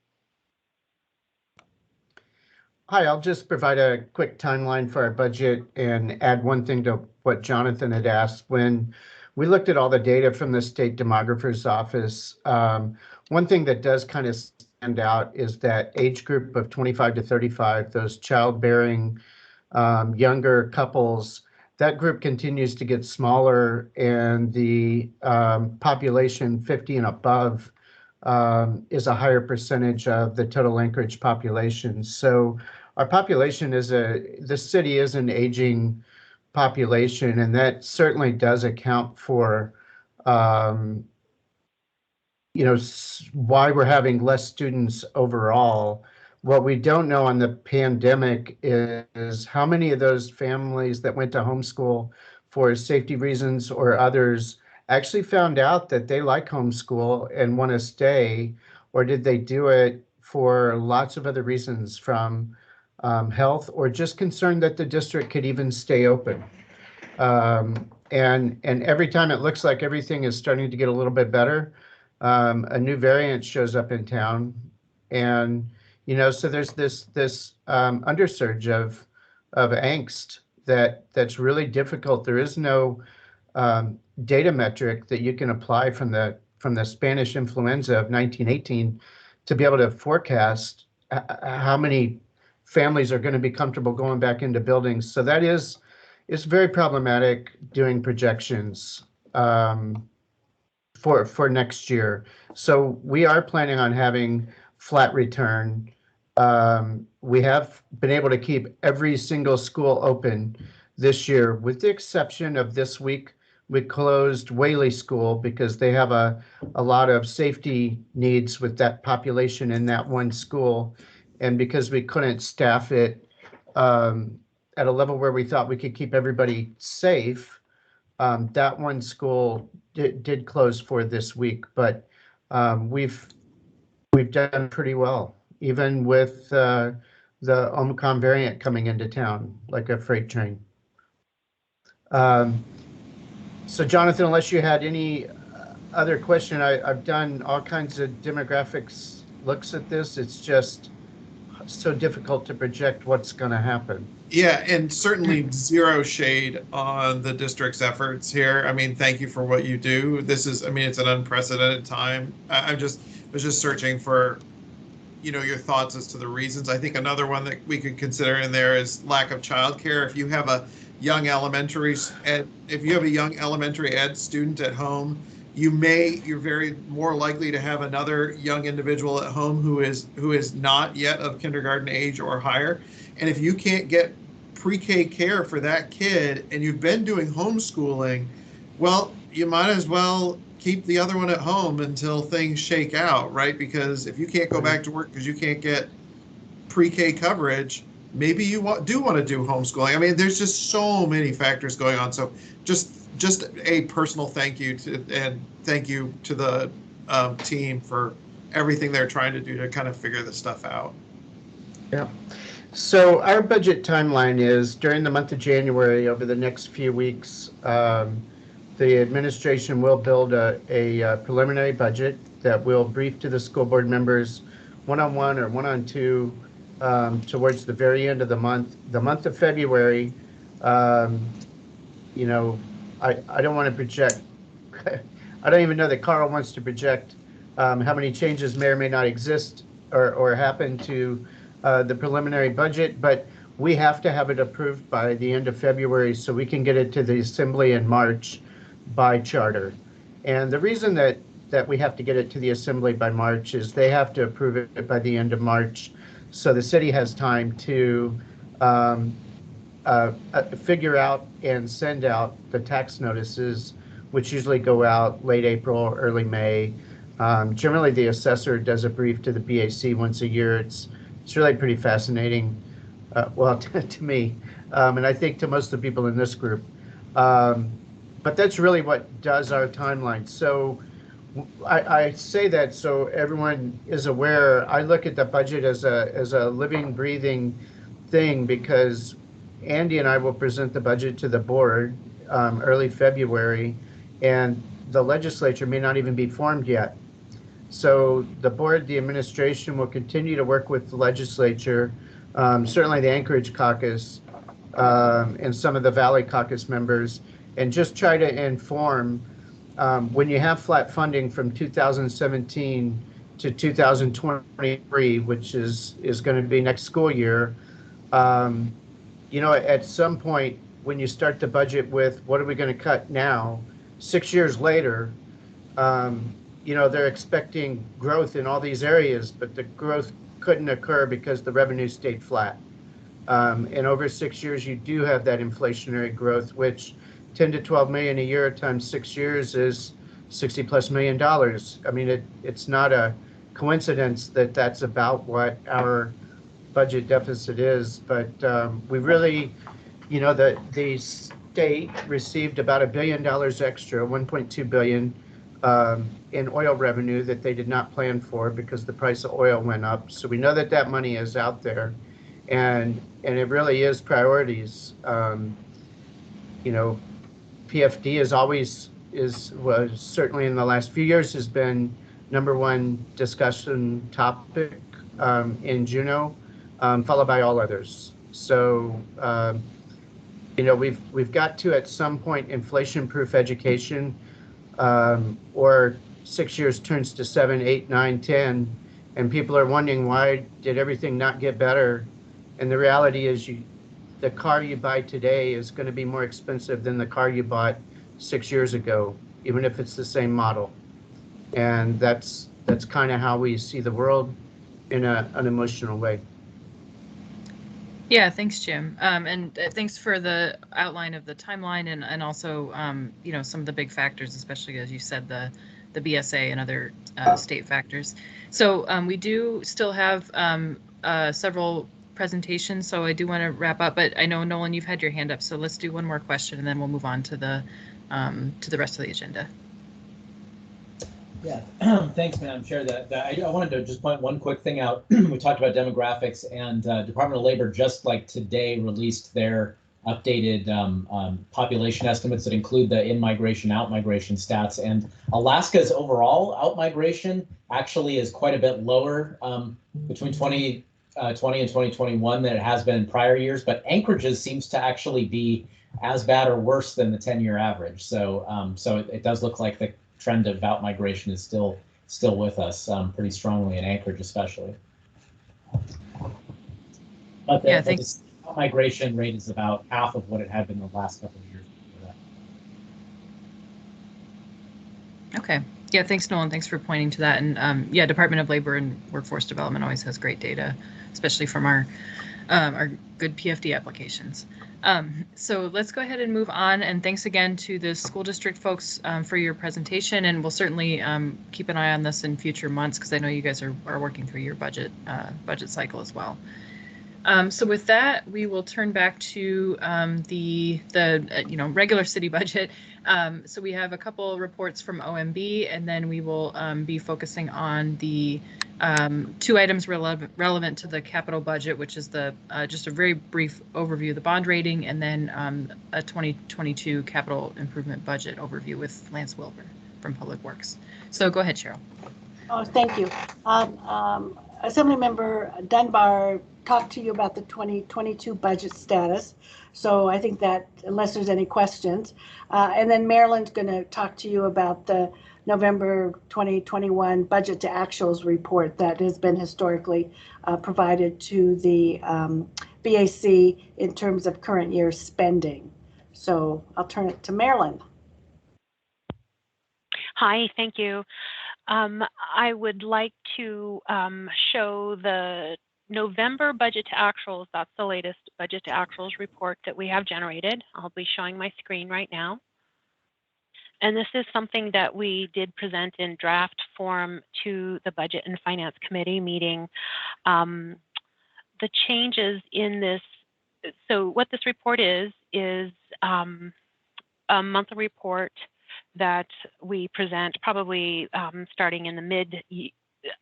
Hi, I'll just provide a quick timeline for our budget and add one thing to what Jonathan had asked. When we looked at all the data from the state demographer's office, one thing that does kind of stand out is that age group of 25 to 35, those childbearing younger couples, that group continues to get smaller, and the population 50 and above is a higher percentage of the total Anchorage population. So our population the city is an aging population, and that certainly does account for why we're having less students overall. What we don't know on the pandemic is how many of those families that went to homeschool for safety reasons or others actually found out that they like homeschool and want to stay, or did they do it for lots of other reasons, from health or just concerned that the district could even stay open. And every time it looks like everything is starting to get a little bit better, a new variant shows up in town, and so there's this undersurge of angst that's really difficult. There is no data metric that you can apply from the Spanish influenza of 1918 to be able to forecast how many families are going to be comfortable going back into buildings. So that is very problematic doing projections for next year. So we are planning on having flat return. We have been able to keep every single school open this year, with the exception of this week. We closed Whaley School because they have a lot of safety needs with that population in that one school. And because we couldn't staff it at a level where we thought we could keep everybody safe, that one school did close for this week. But we've done pretty well, even with the Omicron variant coming into town like a freight train. So Jonathan, unless you had any other question, I've done all kinds of demographics looks at this. It's just so difficult to project what's going to happen. Yeah, and certainly zero shade on the district's efforts here. I mean, thank you for what you do. This is, it's an unprecedented time. I was just searching for, your thoughts as to the reasons. I think another one that we could consider in there is lack of childcare. If you have a young elementary ed student at home, you're very more likely to have another young individual at home who is not yet of kindergarten age or higher. And if you can't get pre-K care for that kid and you've been doing homeschooling, well, you might as well keep the other one at home until things shake out, right? Because if you can't go back to work because you can't get pre-K coverage, maybe you do want to do homeschooling. I mean, there's just so many factors going on. So just a personal thank you to the team for everything they're trying to do to kind of figure this stuff out. Yeah. So our budget timeline is during the month of January, over the next few weeks, the administration will build a preliminary budget that will brief to the school board members one-on-one or one-on-two towards the very end of the month. The month of February, you know, I don't want to project. I don't even know that Carl wants to project how many changes may or may not exist or happen to the preliminary budget, but we have to have it approved by the end of February so we can get it to the Assembly in March by charter. And the reason that we have to get it to the Assembly by March is they have to approve it by the end of March, so the city has time to figure out and send out the tax notices, which usually go out late April or early May. Generally, the assessor does a brief to the BAC once a year. It's really pretty fascinating, well, to me, and I think to most of the people in this group. But that's really what does our timeline. So I say that so everyone is aware. I look at the budget as a living, breathing thing, because Andy and I will present the budget to the board early February, and the legislature may not even be formed yet. So the board, the administration will continue to work with the legislature, certainly the Anchorage caucus and some of the Valley caucus members, and just try to inform when you have flat funding from 2017 to 2023, which is going to be next school year. You know, at some point when you start the budget with what are we going to cut now, 6 years later, you know, they're expecting growth in all these areas, but the growth couldn't occur because the revenue stayed flat. And over 6 years, you do have that inflationary growth, which 10 to 12 million a year times 6 years is $60+ million. I mean, it's not a coincidence that that's about what our budget deficit is, but we really, you know, the state received about $1 billion extra, 1.2 billion in oil revenue that they did not plan for because the price of oil went up. So we know that that money is out there, and it really is priorities. You know, PFD was certainly in the last few years has been #1 discussion topic in Juneau, followed by all others. So you know, we've got to at some point inflation-proof education, or 6 years turns to 7, 8, 9, 10, and people are wondering why did everything not get better? And the reality is the car you buy today is going to be more expensive than the car you bought 6 years ago, even if it's the same model. And that's kind of how we see the world in an emotional way. Yeah, thanks, Jim. And thanks for the outline of the timeline and also, you know, some of the big factors, especially as you said, the BSA and other state factors. So we do still have several presentations, so I do want to wrap up, but I know, Nolan, you've had your hand up, so let's do one more question and then we'll move on to the rest of the agenda. Yeah, thanks, Madam Chair. I wanted to just point one quick thing out. We talked about demographics, and Department of Labor just like today released their updated population estimates that include the in-migration, out-migration stats. And Alaska's overall out-migration actually is quite a bit lower between 2020 and 2021 than it has been in prior years. But Anchorage's seems to actually be as bad or worse than the 10-year average. So, so it does look like the trend of out-migration is still with us pretty strongly in Anchorage, especially. But the out-migration rate is about half of what it had been the last couple of years before that. Okay. Yeah, thanks, Nolan. Thanks for pointing to that. And yeah, Department of Labor and Workforce Development always has great data, especially from our good PFD applications. So let's go ahead and move on. And thanks again to the school district folks for your presentation. And we'll certainly keep an eye on this in future months because I know you guys are working through your budget cycle as well. So with that, we will turn back to the regular city budget. So we have a couple reports from OMB, and then we will be focusing on the two items relevant to the capital budget, which is the just a very brief overview of the bond rating, and then a 2022 capital improvement budget overview with Lance Wilbur from Public Works. So go ahead, Cheryl. Oh, thank you. Assemblymember Dunbar talked to you about the 2022 budget status. So I think that unless there's any questions, and then Marilyn's going to talk to you about the November 2021 budget to actuals report that has been historically provided to the BAC in terms of current year spending. So I'll turn it to Marilyn. Hi, thank you. I would like to show the November budget to actuals. That's the latest budget to actuals report that we have generated. I'll be showing my screen right now. And this is something that we did present in draft form to the Budget and Finance Committee meeting. The changes in this, so what this report is a monthly report that we present probably starting in the mid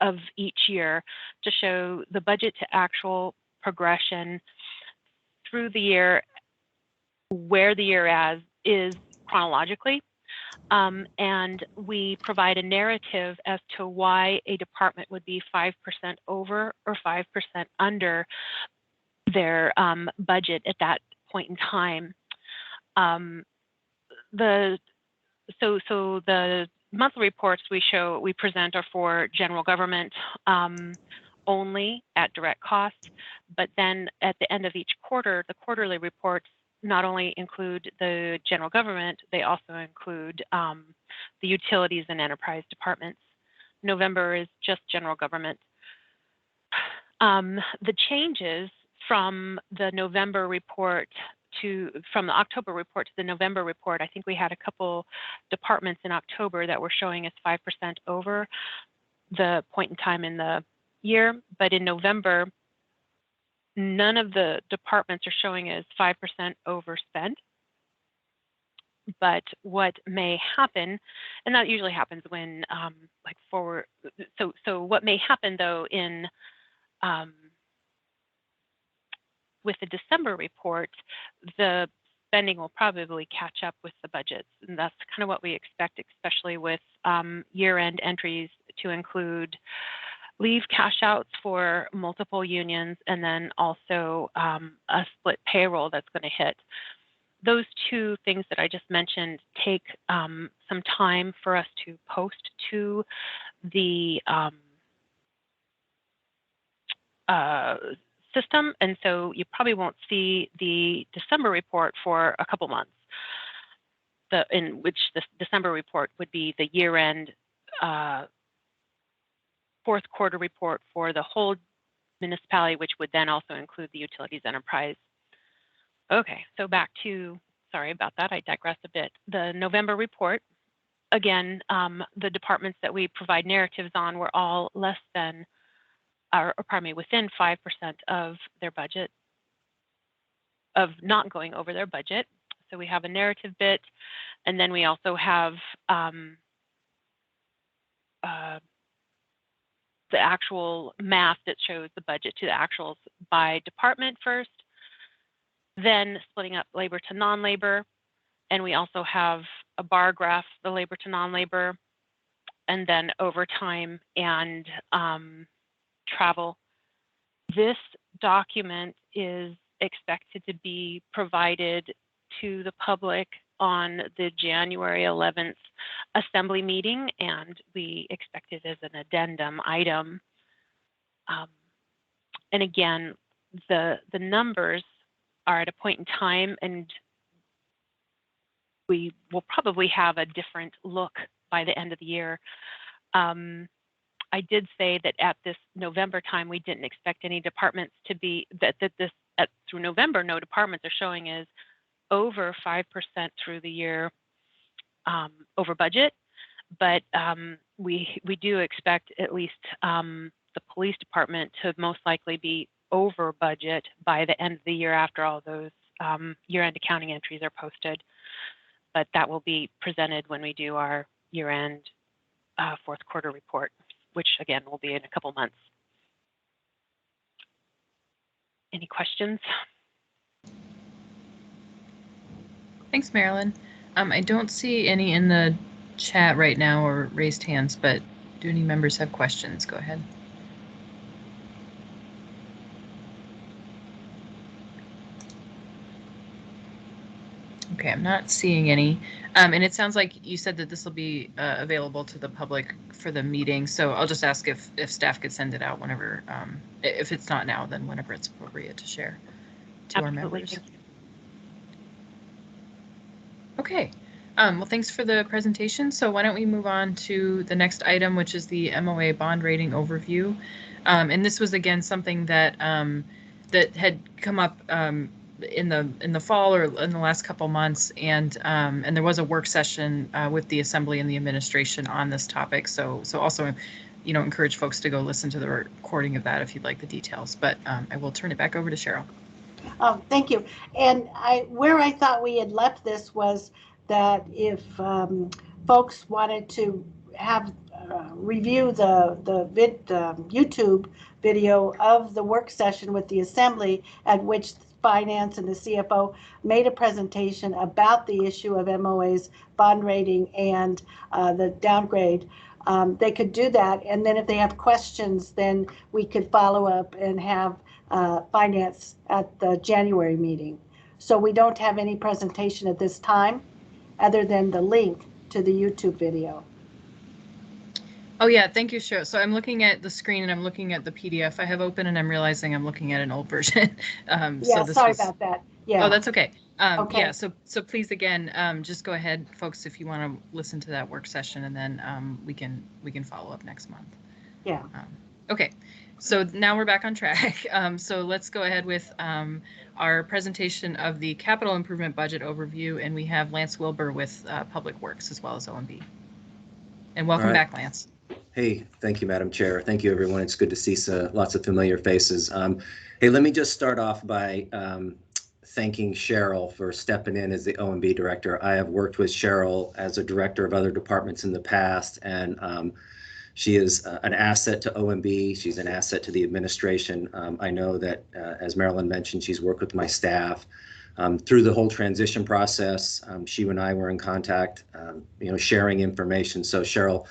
of each year to show the budget to actual progression through the year, where the year is chronologically. And we provide a narrative as to why a department would be 5% over or 5% under their budget at that point in time. So the monthly reports we present are for general government only at direct cost, but then at the end of each quarter, the quarterly reports not only include the general government, they also include the utilities and enterprise departments. November is just general government. The changes from the November report from the October report to the November report, I think we had a couple departments in October that were showing us 5% over the point in time in the year, but in November, none of the departments are showing as 5% overspend. But what may happen, and that usually happens when so what may happen though in with the December report, the spending will probably catch up with the budgets. And that's kind of what we expect, especially with year-end entries to include leave cash outs for multiple unions and then also a split payroll that's going to hit. Those two things that I just mentioned take some time for us to post to the system, and so you probably won't see the December report for a couple months. In which the December report would be the year-end fourth quarter report for the whole municipality, which would then also include the utilities enterprise. Okay, so back to, sorry about that, I digress a bit. The November report, again, the departments that we provide narratives on were all less than or pardon me, within 5% of their budget, of not going over their budget. So we have a narrative bit, and then we also have the actual math that shows the budget to the actuals by department first, then splitting up labor to non-labor, and we also have a bar graph, the labor to non-labor, and then overtime and travel. This document is expected to be provided to the public on the January 11th assembly meeting, and we expect it as an addendum item. And again, the numbers are at a point in time, and we will probably have a different look by the end of the year. I did say that at this November time, we didn't expect any departments to be, through November, no departments are showing as over 5% through the year over budget. But we do expect at least the police department to most likely be over budget by the end of the year after all those year-end accounting entries are posted. But that will be presented when we do our year-end fourth quarter report, which again will be in a couple months. Any questions? Thanks, Marilyn. I don't see any in the chat right now or raised hands, but do any members have questions? Go ahead. Okay, I'm not seeing any. And it sounds like you said that this will be available to the public for the meeting. So I'll just ask if staff could send it out whenever, if it's not now, then whenever it's appropriate to share to our members. Okay. Well, thanks for the presentation. So why don't we move on to the next item, which is the MOA bond rating overview. And this was again something that that had come up in the fall or in the last couple months, and there was a work session with the Assembly and the administration on this topic. So also, you know, encourage folks to go listen to the recording of that if you'd like the details. But I will turn it back over to Cheryl. Thank you. And where I thought we had left this was that if folks wanted to have review the YouTube video of the work session with the Assembly, at which Finance and the CFO made a presentation about the issue of MOA's bond rating and the downgrade, they could do that. And then if they have questions, then we could follow up and have Finance at the January meeting. So we don't have any presentation at this time other than the link to the YouTube video. Oh yeah, thank you, Cheryl. So I'm looking at the screen and I'm looking at the PDF I have open, and I'm realizing I'm looking at an old version. Yeah, so sorry about that. Yeah. Oh, that's okay. Okay. Yeah, so please again, just go ahead, folks, if you want to listen to that work session, and then we can follow up next month. Yeah. Okay. So now we're back on track. So let's go ahead with our presentation of the capital improvement budget overview, and we have Lance Wilbur with Public Works as well as OMB. And welcome back, Lance. Hey, thank you, Madam Chair. Thank you, everyone. It's good to see lots of familiar faces. Hey, let me just start off by thanking Cheryl for stepping in as the OMB director. I have worked with Cheryl as a director of other departments in the past, and she is an asset to OMB. She's an asset to the administration. I know that, as Marilyn mentioned, she's worked with my staff through the whole transition process. She and I were in contact, you know, sharing information. So Cheryl,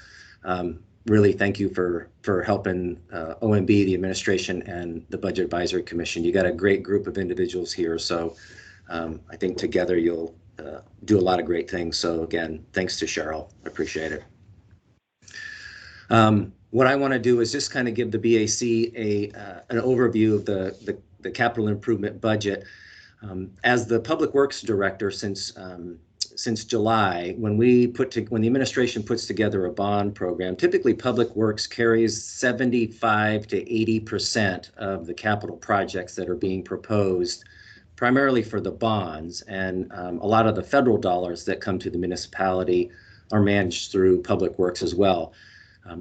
really thank you for helping OMB, the administration, and the Budget Advisory Commission. You got a great group of individuals here. So I think together you'll do a lot of great things. So again, thanks to Cheryl. I appreciate it. What I want to do is just kind of give the BAC an overview of the capital improvement budget. As the Public Works Director since July, when the administration puts together a bond program, typically Public Works carries 75 to 80% of the capital projects that are being proposed, primarily for the bonds, and a lot of the federal dollars that come to the municipality are managed through Public Works as well.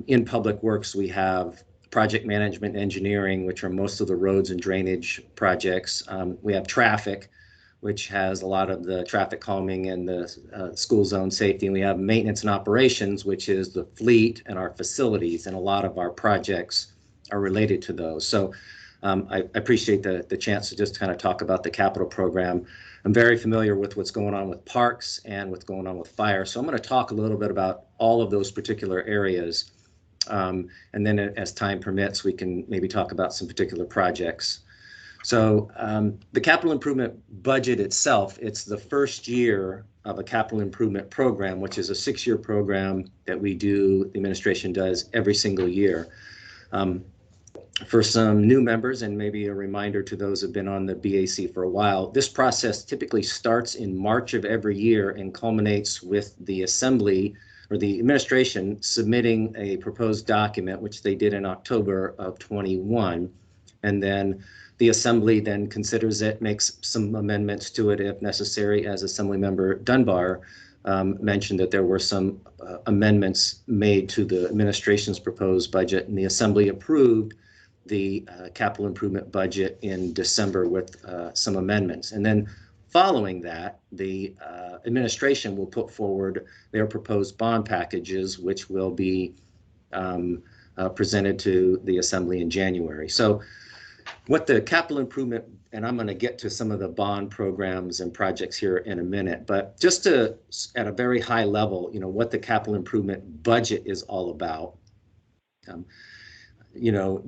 In Public Works, we have project management engineering, which are most of the roads and drainage projects. We have traffic, which has a lot of the traffic calming and the school zone safety. And we have maintenance and operations, which is the fleet and our facilities. And a lot of our projects are related to those. So I appreciate the chance to just kind of talk about the capital program. I'm very familiar with what's going on with parks and what's going on with fire. So I'm going to talk a little bit about all of those particular areas. And then as time permits, we can maybe talk about some particular projects. So the capital improvement budget itself, it's the first year of a capital improvement program, which is a 6-year program that the administration does every single year. For some new members, and maybe a reminder to those who have been on the BAC for a while, this process typically starts in March of every year and culminates with the Assembly or the administration submitting a proposed document, which they did in October of 21, and then the Assembly then considers it, makes some amendments to it if necessary, as Assemblymember Dunbar mentioned that there were some amendments made to the administration's proposed budget, and the Assembly approved the capital improvement budget in December with some amendments. And then following that, the administration will put forward their proposed bond packages, which will be presented to the Assembly in January. So what the capital improvement, and I'm going to get to some of the bond programs and projects here in a minute, but just to, at a very high level, you know, what the capital improvement budget is all about. You know,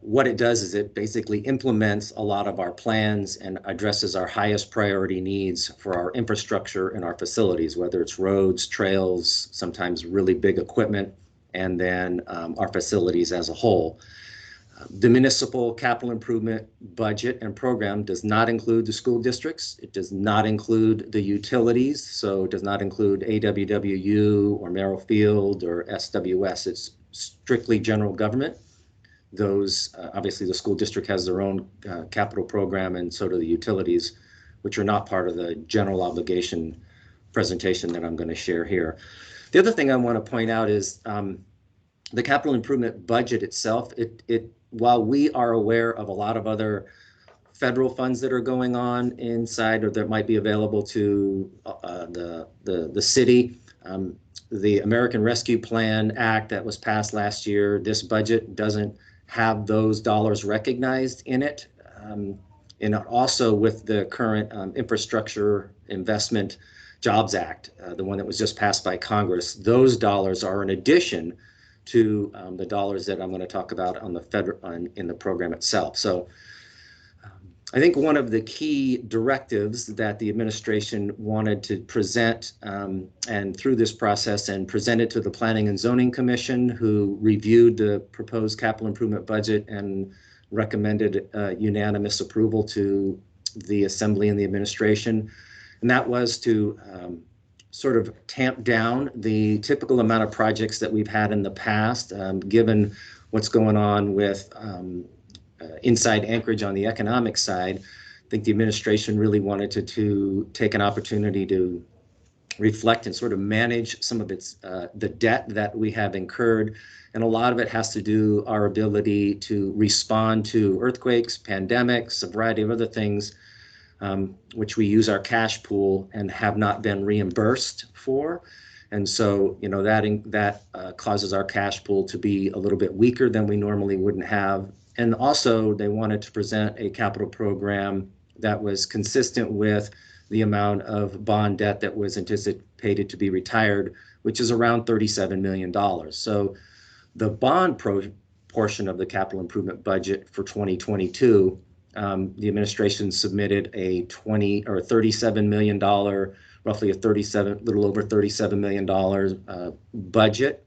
what it does is it basically implements a lot of our plans and addresses our highest priority needs for our infrastructure and our facilities, whether it's roads, trails, sometimes really big equipment, and then our facilities as a whole. The municipal capital improvement budget and program does not include the school districts. It does not include the utilities. So it does not include AWWU or Merrill Field or SWS. It's strictly general government. Those, obviously the school district has their own capital program, and so do the utilities, which are not part of the general obligation presentation that I'm going to share here. The other thing I want to point out is the capital improvement budget itself, while we are aware of a lot of other federal funds that are going on inside or that might be available to the city, the American Rescue Plan Act that was passed last year, this budget doesn't have those dollars recognized in it. And also with the current Infrastructure Investment Jobs Act, the one that was just passed by Congress, those dollars are in addition to the dollars that I'm going to talk about on the federal in the program itself. So I think one of the key directives that the administration wanted to present and through this process and presented to the Planning and Zoning Commission, who reviewed the proposed capital improvement budget and recommended unanimous approval to the Assembly and the administration, and that was to sort of tamp down the typical amount of projects that we've had in the past, given what's going on with inside Anchorage on the economic side. I think the administration really wanted to take an opportunity to reflect and sort of manage some of its the debt that we have incurred. And a lot of it has to do our ability to respond to earthquakes, pandemics, a variety of other things, which we use our cash pool and have not been reimbursed for. And so, you know, that causes our cash pool to be a little bit weaker than we normally wouldn't have. And also they wanted to present a capital program that was consistent with the amount of bond debt that was anticipated to be retired, which is around $37 million. So the bond portion of the capital improvement budget for 2022, the administration submitted a $37 million, roughly little over $37 million budget.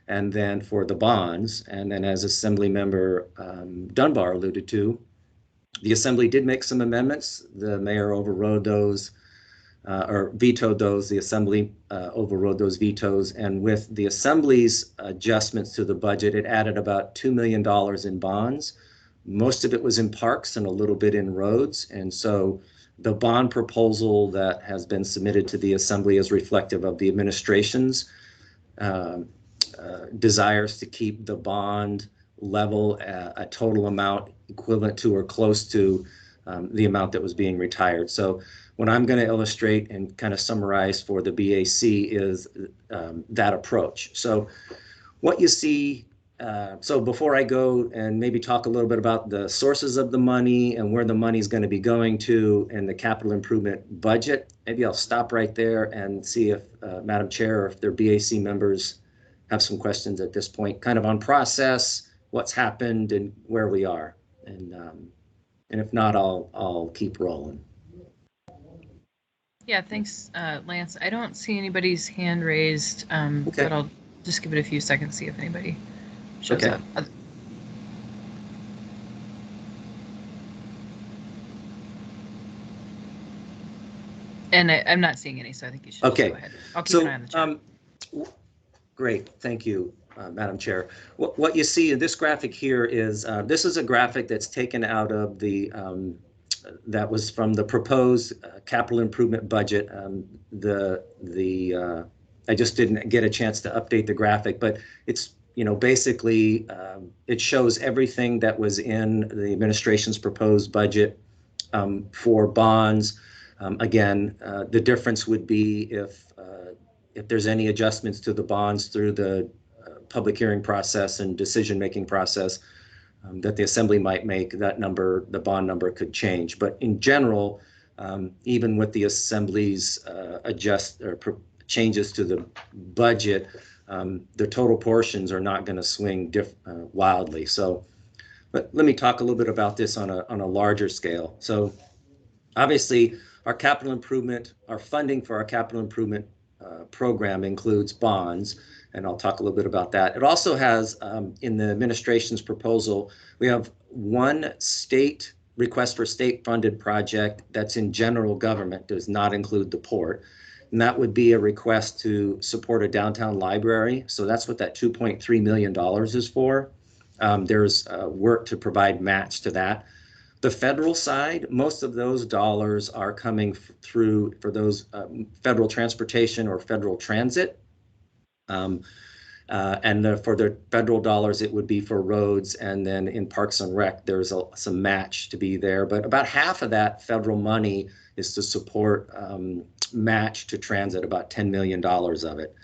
And then for the bonds, and then as Assemblymember Dunbar alluded to, the Assembly did make some amendments. The mayor overrode those or vetoed those. The Assembly overrode those vetoes. And with the Assembly's adjustments to the budget, it added about $2 million in bonds. Most of it was in parks and a little bit in roads. And so the bond proposal that has been submitted to the Assembly is reflective of the administration's desires to keep the bond level a total amount equivalent to or close to the amount that was being retired. So what I'm going to illustrate and kind of summarize for the BAC is that approach. So what you see, so before I go and maybe talk a little bit about the sources of the money and where the money is going to be going to and the capital improvement budget, maybe I'll stop right there and see if Madam Chair or if their BAC members have some questions at this point, kind of on process, what's happened and where we are. And if not, I'll keep rolling. Yeah, thanks, Lance. I don't see anybody's hand raised, Okay. but I'll just give it a few seconds, see if anybody shows up. And I'm not seeing any, so I think you should just go ahead. I'll keep an eye on the chat. Great, thank you, Madam Chair. What you see in this graphic here is, this is a graphic that's taken out of the, that was from the proposed capital improvement budget. I just didn't get a chance to update the graphic, but it's, basically it shows everything that was in the administration's proposed budget for bonds. Again, the difference would be if there's any adjustments to the bonds through the public hearing process and decision-making process that the Assembly might make, that number, the bond number could change. But in general, even with the Assembly's changes to the budget, the total portions are not going to swing wildly. So, but let me talk a little bit about this on a larger scale. So obviously, our funding for our capital improvement program includes bonds, and I'll talk a little bit about that. It also has, in the administration's proposal, we have one state request for state-funded project that's in general government, does not include the port, and that would be a request to support a downtown library. So that's what that $2.3 million is for. There's work to provide match to that. The federal side, most of those dollars are coming through for those federal transportation or federal transit. For the federal dollars, it would be for roads, and then in Parks and Rec, there's some match to be there. But about half of that federal money is to support match to transit, about $10 million of it.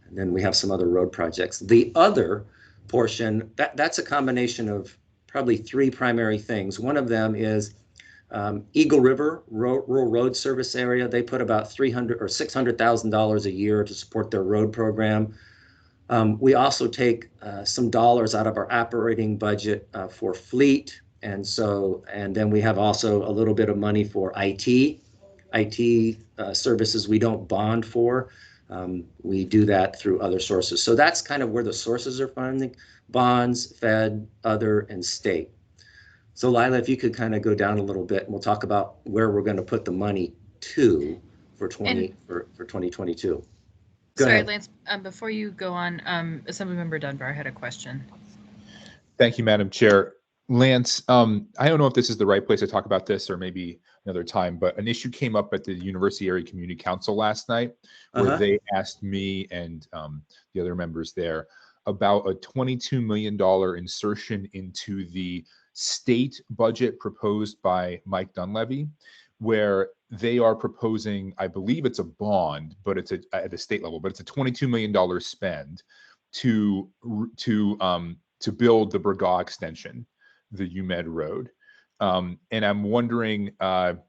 And then we have some other road projects. The other portion, that's a combination of probably three primary things. One of them is Eagle River Rural Road Service Area. They put about $300,000 or $600,000 a year to support their road program. We also take some dollars out of our operating budget for fleet, and then we have also a little bit of money for IT services we don't bond for. We do that through other sources. So that's kind of where the sources are funding: bonds, Fed, other, and state. So Lila, if you could kind of go down a little bit, and we'll talk about where we're going to put the money to for 2022. Sorry, ahead. Lance, before you go on, Assemblymember Dunbar had a question. Thank you, Madam Chair. Lance, I don't know if this is the right place to talk about this or maybe another time, but an issue came up at the University Area Community Council last night where they asked me and the other members there about a $22 million insertion into the state budget proposed by Mike Dunleavy, where they are proposing, I believe it's a bond, but it's at a state level, but it's a $22 million spend to build the Burgaw extension, the UMed Road. And I'm wondering, and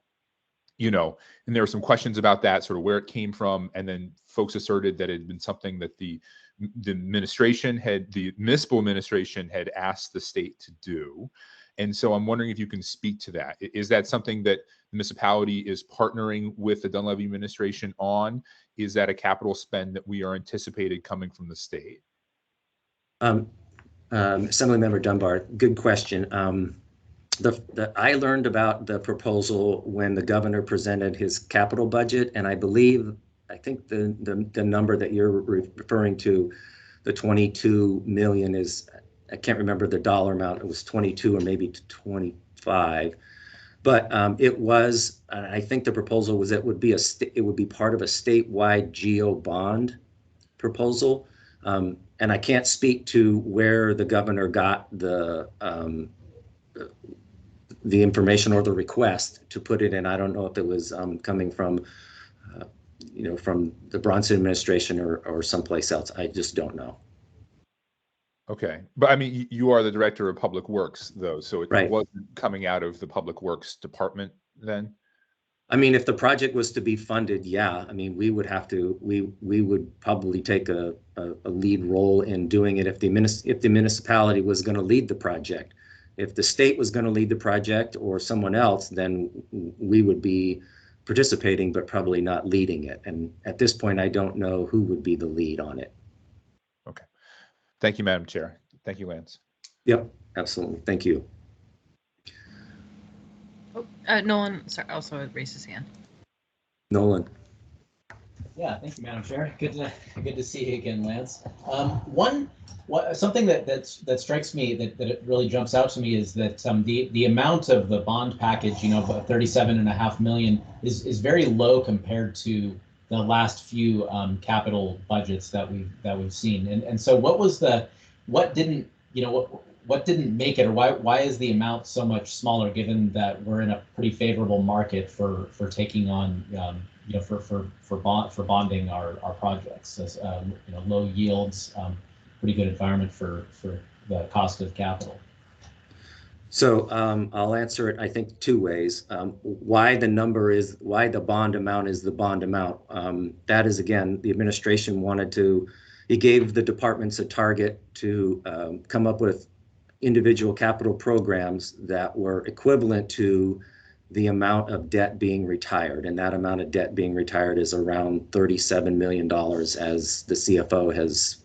there were some questions about that, sort of where it came from, and then folks asserted that it had been something that the municipal administration had asked the state to do. And so I'm wondering if you can speak to that. Is that something that the municipality is partnering with the Dunleavy administration on? Is that a capital spend that we are anticipated coming from the state? Assemblymember Dunbar, good question. I learned about the proposal when the governor presented his capital budget, and I think the number that you're referring to, the 22 million, is, I can't remember the dollar amount. It was 22 or maybe 25, but it was. I think the proposal was it would be part of a statewide GEO bond proposal, and I can't speak to where the governor got the information or the request to put it in. I don't know if it was coming from from the Bronson administration or someplace else. I just don't know. Okay, but I mean, you are the director of Public Works, though, so it wasn't coming out of the Public Works department then? I mean, if the project was to be funded, yeah. I mean, we would have to. We would probably take a lead role in doing it if the municipality was going to lead the project. If the state was going to lead the project or someone else, then we would be participating, but probably not leading it. And at this point, I don't know who would be the lead on it. Okay. Thank you, Madam Chair. Thank you, Lance. Yep, absolutely. Thank you. Oh, Nolan, sorry, also raised his hand. Nolan. Yeah, thank you, Madam Chair. Good to see you again, Lance. Something that strikes me that it really jumps out to me is that the amount of the bond package, you know, 37.5 million, is very low compared to the last few capital budgets that we've seen. And so what didn't make it, or why is the amount so much smaller, given that we're in a pretty favorable market for taking on you know, for bonding our projects, as you know, low yields, pretty good environment for the cost of capital. So I'll answer it, I think, two ways. Why the bond amount is the bond amount. That is, again, the administration it gave the departments a target to come up with individual capital programs that were equivalent to the amount of debt being retired. And that amount of debt being retired is around $37 million, as the CFO has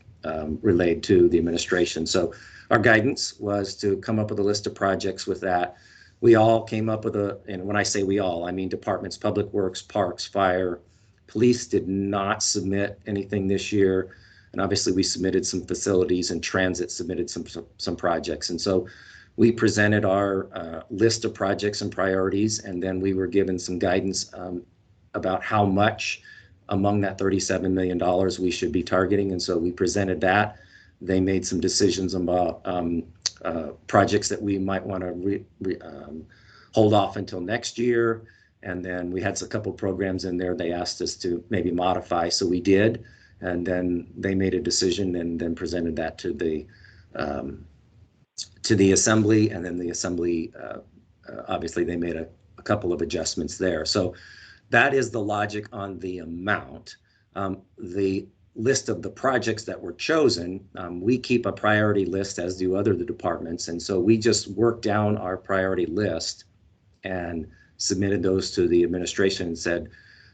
relayed to the administration. So our guidance was to come up with a list of projects with that. We all came up with and when I say we all, I mean departments, Public Works, Parks, Fire, Police did not submit anything this year. And obviously we submitted some facilities, and Transit submitted some projects. And so we presented our list of projects and priorities, and then we were given some guidance about how much among that $37 million we should be targeting. And so we presented that. They made some decisions about projects that we might want to hold off until next year. And then we had a couple of programs in there they asked us to maybe modify, so we did. And then they made a decision and then presented that to the assembly, and then the assembly, obviously they made a couple of adjustments there. So that is the logic on the amount. The list of the projects that were chosen, we keep a priority list, as do the departments. And so we just worked down our priority list and submitted those to the administration and said,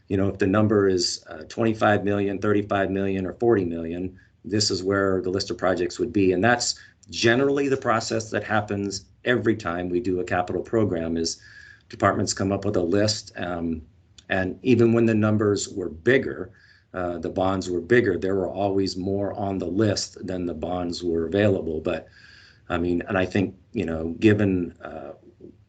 you know, if the number is 25 million, 35 million, or 40 million, this is where the list of projects would be. And that's generally the process that happens every time we do a capital program, is departments come up with a list. And even when the numbers were bigger, the bonds were bigger, there were always more on the list than the bonds were available. But I mean, and I think, you know, given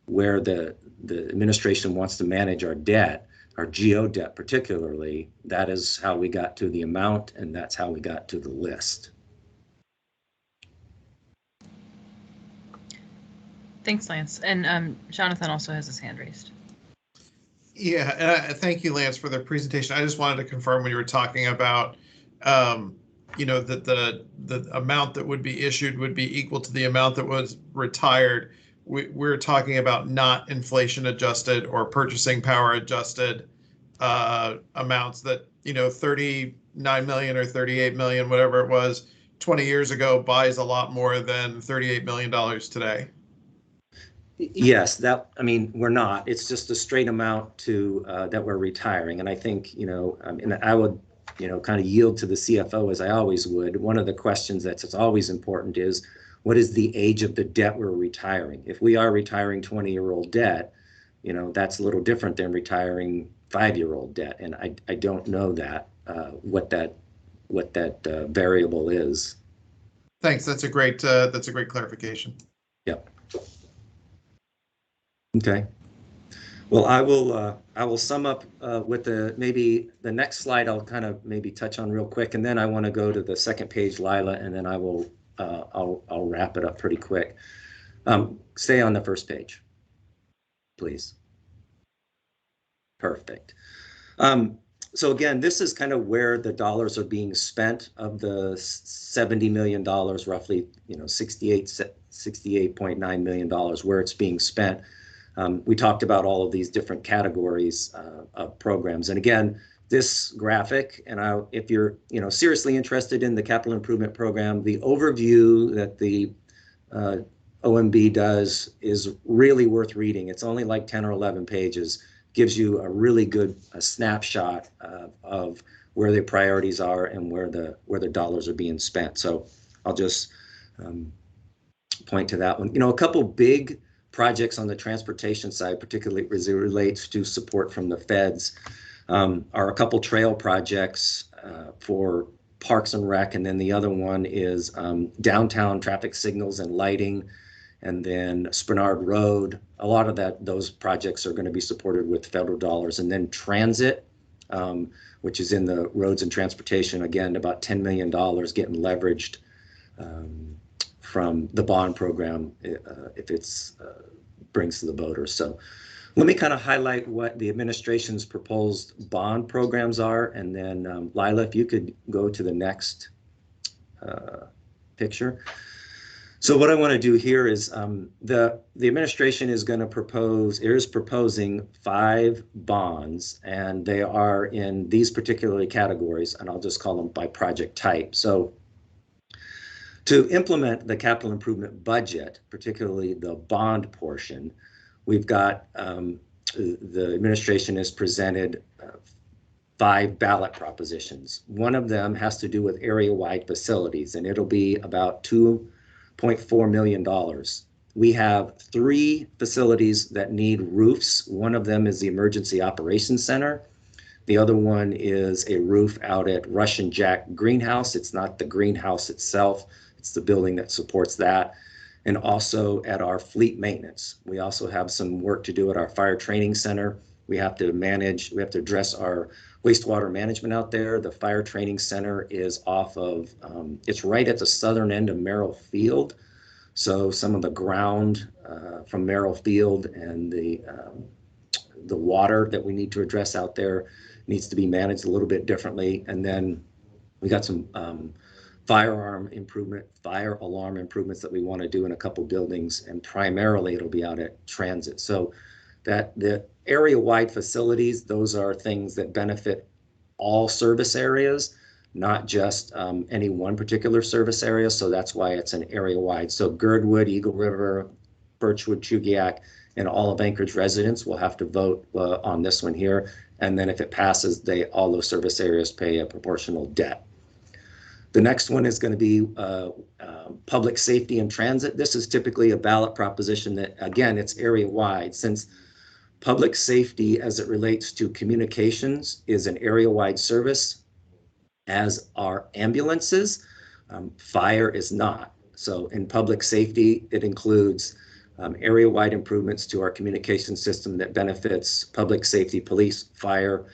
where the administration wants to manage our debt, our GO debt particularly, that is how we got to the amount, and that's how we got to the list. Thanks, Lance. And Jonathan also has his hand raised. Yeah, thank you, Lance, for the presentation. I just wanted to confirm when you were talking about, you know, that the amount that would be issued would be equal to the amount that was retired. We're talking about not inflation adjusted or purchasing power adjusted amounts that, you know, 39 million or 38 million, whatever it was 20 years ago, buys a lot more than $38 million today. Yes, I mean, we're not. It's just a straight amount to that we're retiring. And I think, you know, and I would, you know, kind of yield to the CFO, as I always would. One of the questions that's always important is, what is the age of the debt we're retiring? If we are retiring 20-year-old debt, you know, that's a little different than retiring 5-year-old debt. And I don't know that what that variable is. Thanks. That's a great clarification. Yep. Okay. Well, I will sum up with maybe the next slide. I'll kind of maybe touch on real quick, and then I want to go to the second page, Lila, and then I will I'll wrap it up pretty quick. Stay on the first page, please. Perfect. So again, this is kind of where the dollars are being spent. Of the $70 million, roughly, you know, $68.9 million where it's being spent. We talked about all of these different categories of programs. And again, this graphic, and if you're, you know, seriously interested in the capital improvement program, the overview that the OMB does is really worth reading. It's only like 10 or 11 pages. Gives you a really good snapshot of where the priorities are and where the dollars are being spent. So I'll just point to that one. You know, a couple big projects on the transportation side, particularly as it relates to support from the feds. are a couple trail projects for Parks and Rec, and then the other one is downtown traffic signals and lighting, and then Spinard Road. A lot of those projects are going to be supported with federal dollars, and then transit, which is in the roads and transportation, again, about $10 million getting leveraged from the bond program if it's brings to the voters. So let me kind of highlight what the administration's proposed bond programs are, and then Lila, if you could go to the next picture. So what I want to do here is the administration is going to is proposing 5 bonds, and they are in these particular categories, and I'll just call them by project type. So to implement the capital improvement budget, particularly the bond portion, we've got the administration has presented 5 ballot propositions. One of them has to do with area-wide facilities, and it'll be about $2.4 million. We have 3 facilities that need roofs. One of them is the Emergency Operations Center. The other one is a roof out at Russian Jack Greenhouse. It's not the greenhouse itself, it's the building that supports that. And also at our fleet maintenance. We also have some work to do at our fire training center. We have to address our wastewater management out there. The fire training center is off of, it's right at the southern end of Merrill Field. So some of the ground from Merrill Field and the water that we need to address out there needs to be managed a little bit differently. And then we got some fire alarm improvements that we want to do in a couple buildings, and primarily it'll be out at transit. So that the area-wide facilities, those are things that benefit all service areas, not just any one particular service area. So that's why it's an area-wide. So Girdwood, Eagle River, Birchwood, Chugiak, and all of Anchorage residents will have to vote on this one here. And then if it passes, all those service areas pay a proportional debt. The next one is going to be public safety and transit. This is typically a ballot proposition that, again, it's area-wide. Since public safety as it relates to communications is an area-wide service, as are ambulances, fire is not. So in public safety, it includes area-wide improvements to our communication system that benefits public safety, police, fire,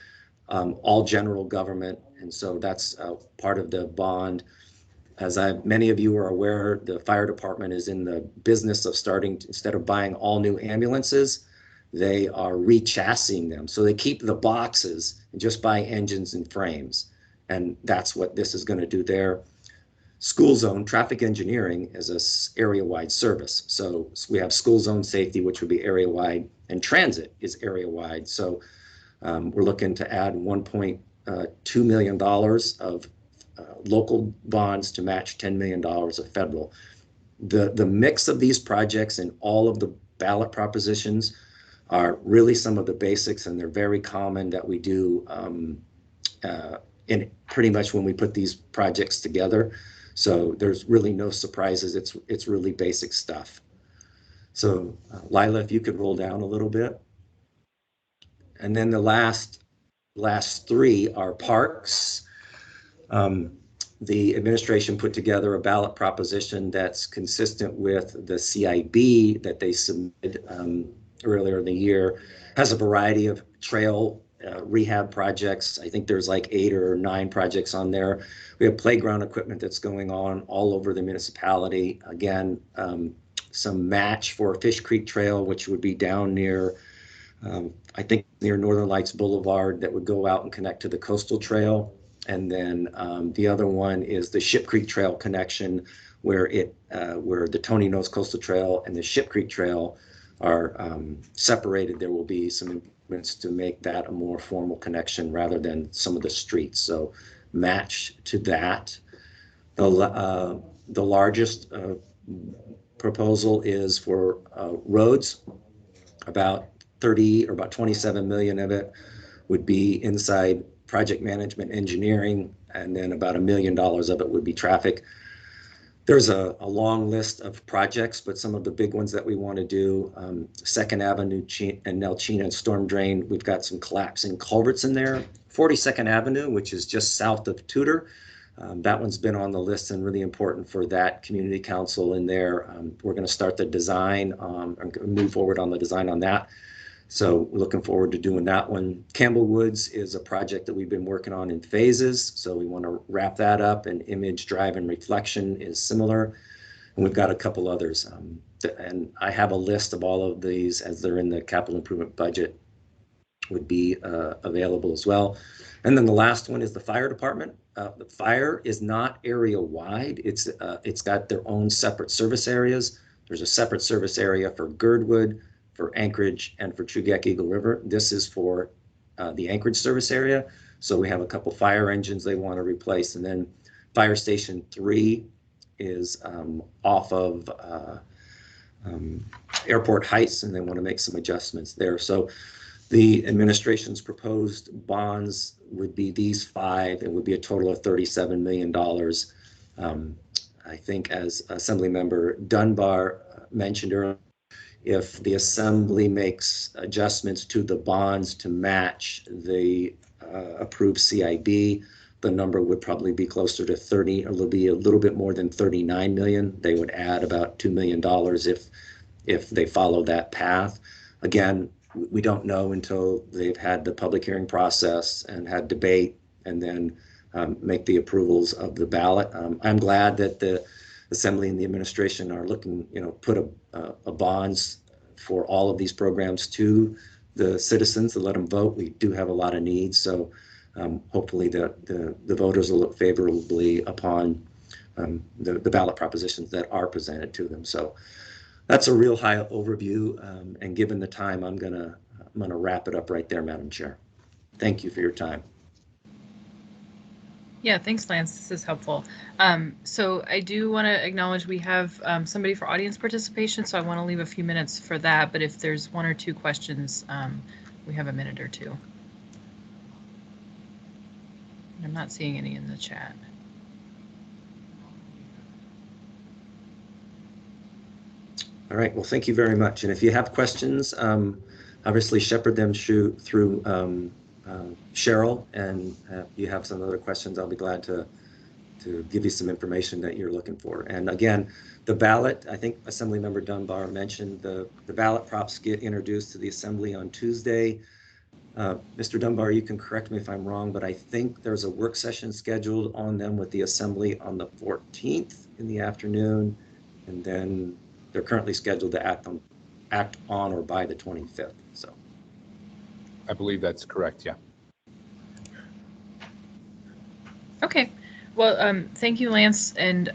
all general government. And so that's part of the bond. As many of you are aware, the fire department is in the business of instead of buying all new ambulances, they are re-chassing them. So they keep the boxes and just buy engines and frames. And that's what this is going to do there. School zone traffic engineering is a area-wide service. So we have school zone safety, which would be area-wide, and transit is area-wide. So we're looking to add $1.2 million of local bonds to match $10 million of federal. The mix of these projects and all of the ballot propositions are really some of the basics, and they're very common that we do in pretty much when we put these projects together. So there's really no surprises. It's really basic stuff. So Lila, if you could roll down a little bit. And then the last 3 are parks. The administration put together a ballot proposition that's consistent with the CIB that they submitted earlier in the year. Has a variety of trail rehab projects. I think there's like 8 or 9 projects on there. We have playground equipment that's going on all over the municipality. Again, some match for Fish Creek Trail, which would be down near, I think near Northern Lights Boulevard, that would go out and connect to the Coastal Trail. And then the other one is the Ship Creek Trail connection, where the Tony Nose Coastal Trail and the Ship Creek Trail are separated. There will be some improvements to make that a more formal connection rather than some of the streets. So match to that. The largest proposal is for roads. About 30 or about 27 million of it would be inside project management engineering, and then about $1 million of it would be traffic. There's a long list of projects, but some of the big ones that we want to do, 2nd Avenue and Nelchina and Storm Drain, we've got some collapsing culverts in there. 42nd Avenue, which is just south of Tudor, that one's been on the list and really important for that community council in there. We're going to start the design and move forward on the design on that. So looking forward to doing that one. Campbell Woods is a project that we've been working on in phases. So we want to wrap that up, and Image, Drive, and Reflection is similar. And we've got a couple others. And I have a list of all of these as they're in the capital improvement budget would be available as well. And then the last one is the fire department. The fire is not area wide. It's got their own separate service areas. There's a separate service area for Girdwood, for Anchorage, and for Chugach Eagle River. This is for the Anchorage service area. So we have a couple fire engines they want to replace. And then Fire Station 3 is off of Airport Heights, and they want to make some adjustments there. So the administration's proposed bonds would be these 5. It would be a total of $37 million. I think as Assemblymember Dunbar mentioned earlier, if the Assembly makes adjustments to the bonds to match the approved CIB, the number would probably be closer to 30, or it'll be a little bit more than 39 million. They would add about $2 million if they follow that path. Again, we don't know until they've had the public hearing process and had debate, and then make the approvals of the ballot. I'm glad that the Assembly and the administration are looking, put a bonds for all of these programs to the citizens to let them vote. We do have a lot of needs, so hopefully the voters will look favorably upon the ballot propositions that are presented to them. So that's a real high overview, and given the time, I'm gonna wrap it up right there, Madam Chair. Thank you for your time. Yeah, thanks, Lance. This is helpful. So I do want to acknowledge we have somebody for audience participation, so I want to leave a few minutes for that. But if there's 1 or 2 questions, we have a minute or 2. I'm not seeing any in the chat. All right, well, thank you very much. And if you have questions, obviously shepherd them through Cheryl, and if you have some other questions, I'll be glad to give you some information that you're looking for. And again, the ballot, I think Assemblymember Dunbar mentioned the ballot props get introduced to the Assembly on Tuesday. Mr. Dunbar, you can correct me if I'm wrong, but I think there's a work session scheduled on them with the Assembly on the 14th in the afternoon, and then they're currently scheduled to act on or by the 25th. So I believe that's correct. Yeah. Okay. Well, thank you, Lance, and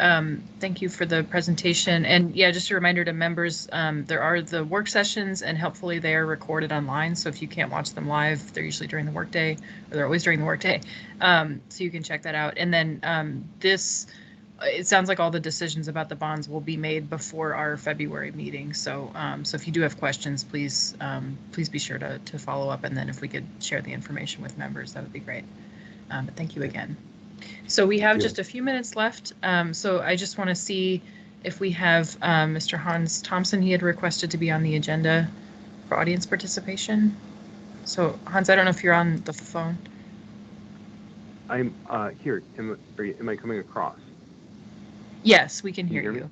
thank you for the presentation. And yeah, just a reminder to members, there are the work sessions, and helpfully they are recorded online. So if you can't watch them live, they're usually during the workday, or they're always during the workday. So you can check that out. And then it sounds like all the decisions about the bonds will be made before our February meeting. So so if you do have questions, please be sure to follow up. And then if we could share the information with members, that would be great. But thank you again. So we have just a few minutes left. So I just want to see if we have Mr. Hans Thompson. He had requested to be on the agenda for audience participation. So Hans, I don't know if you're on the phone. I'm here. Am I coming across? Yes, we can hear you.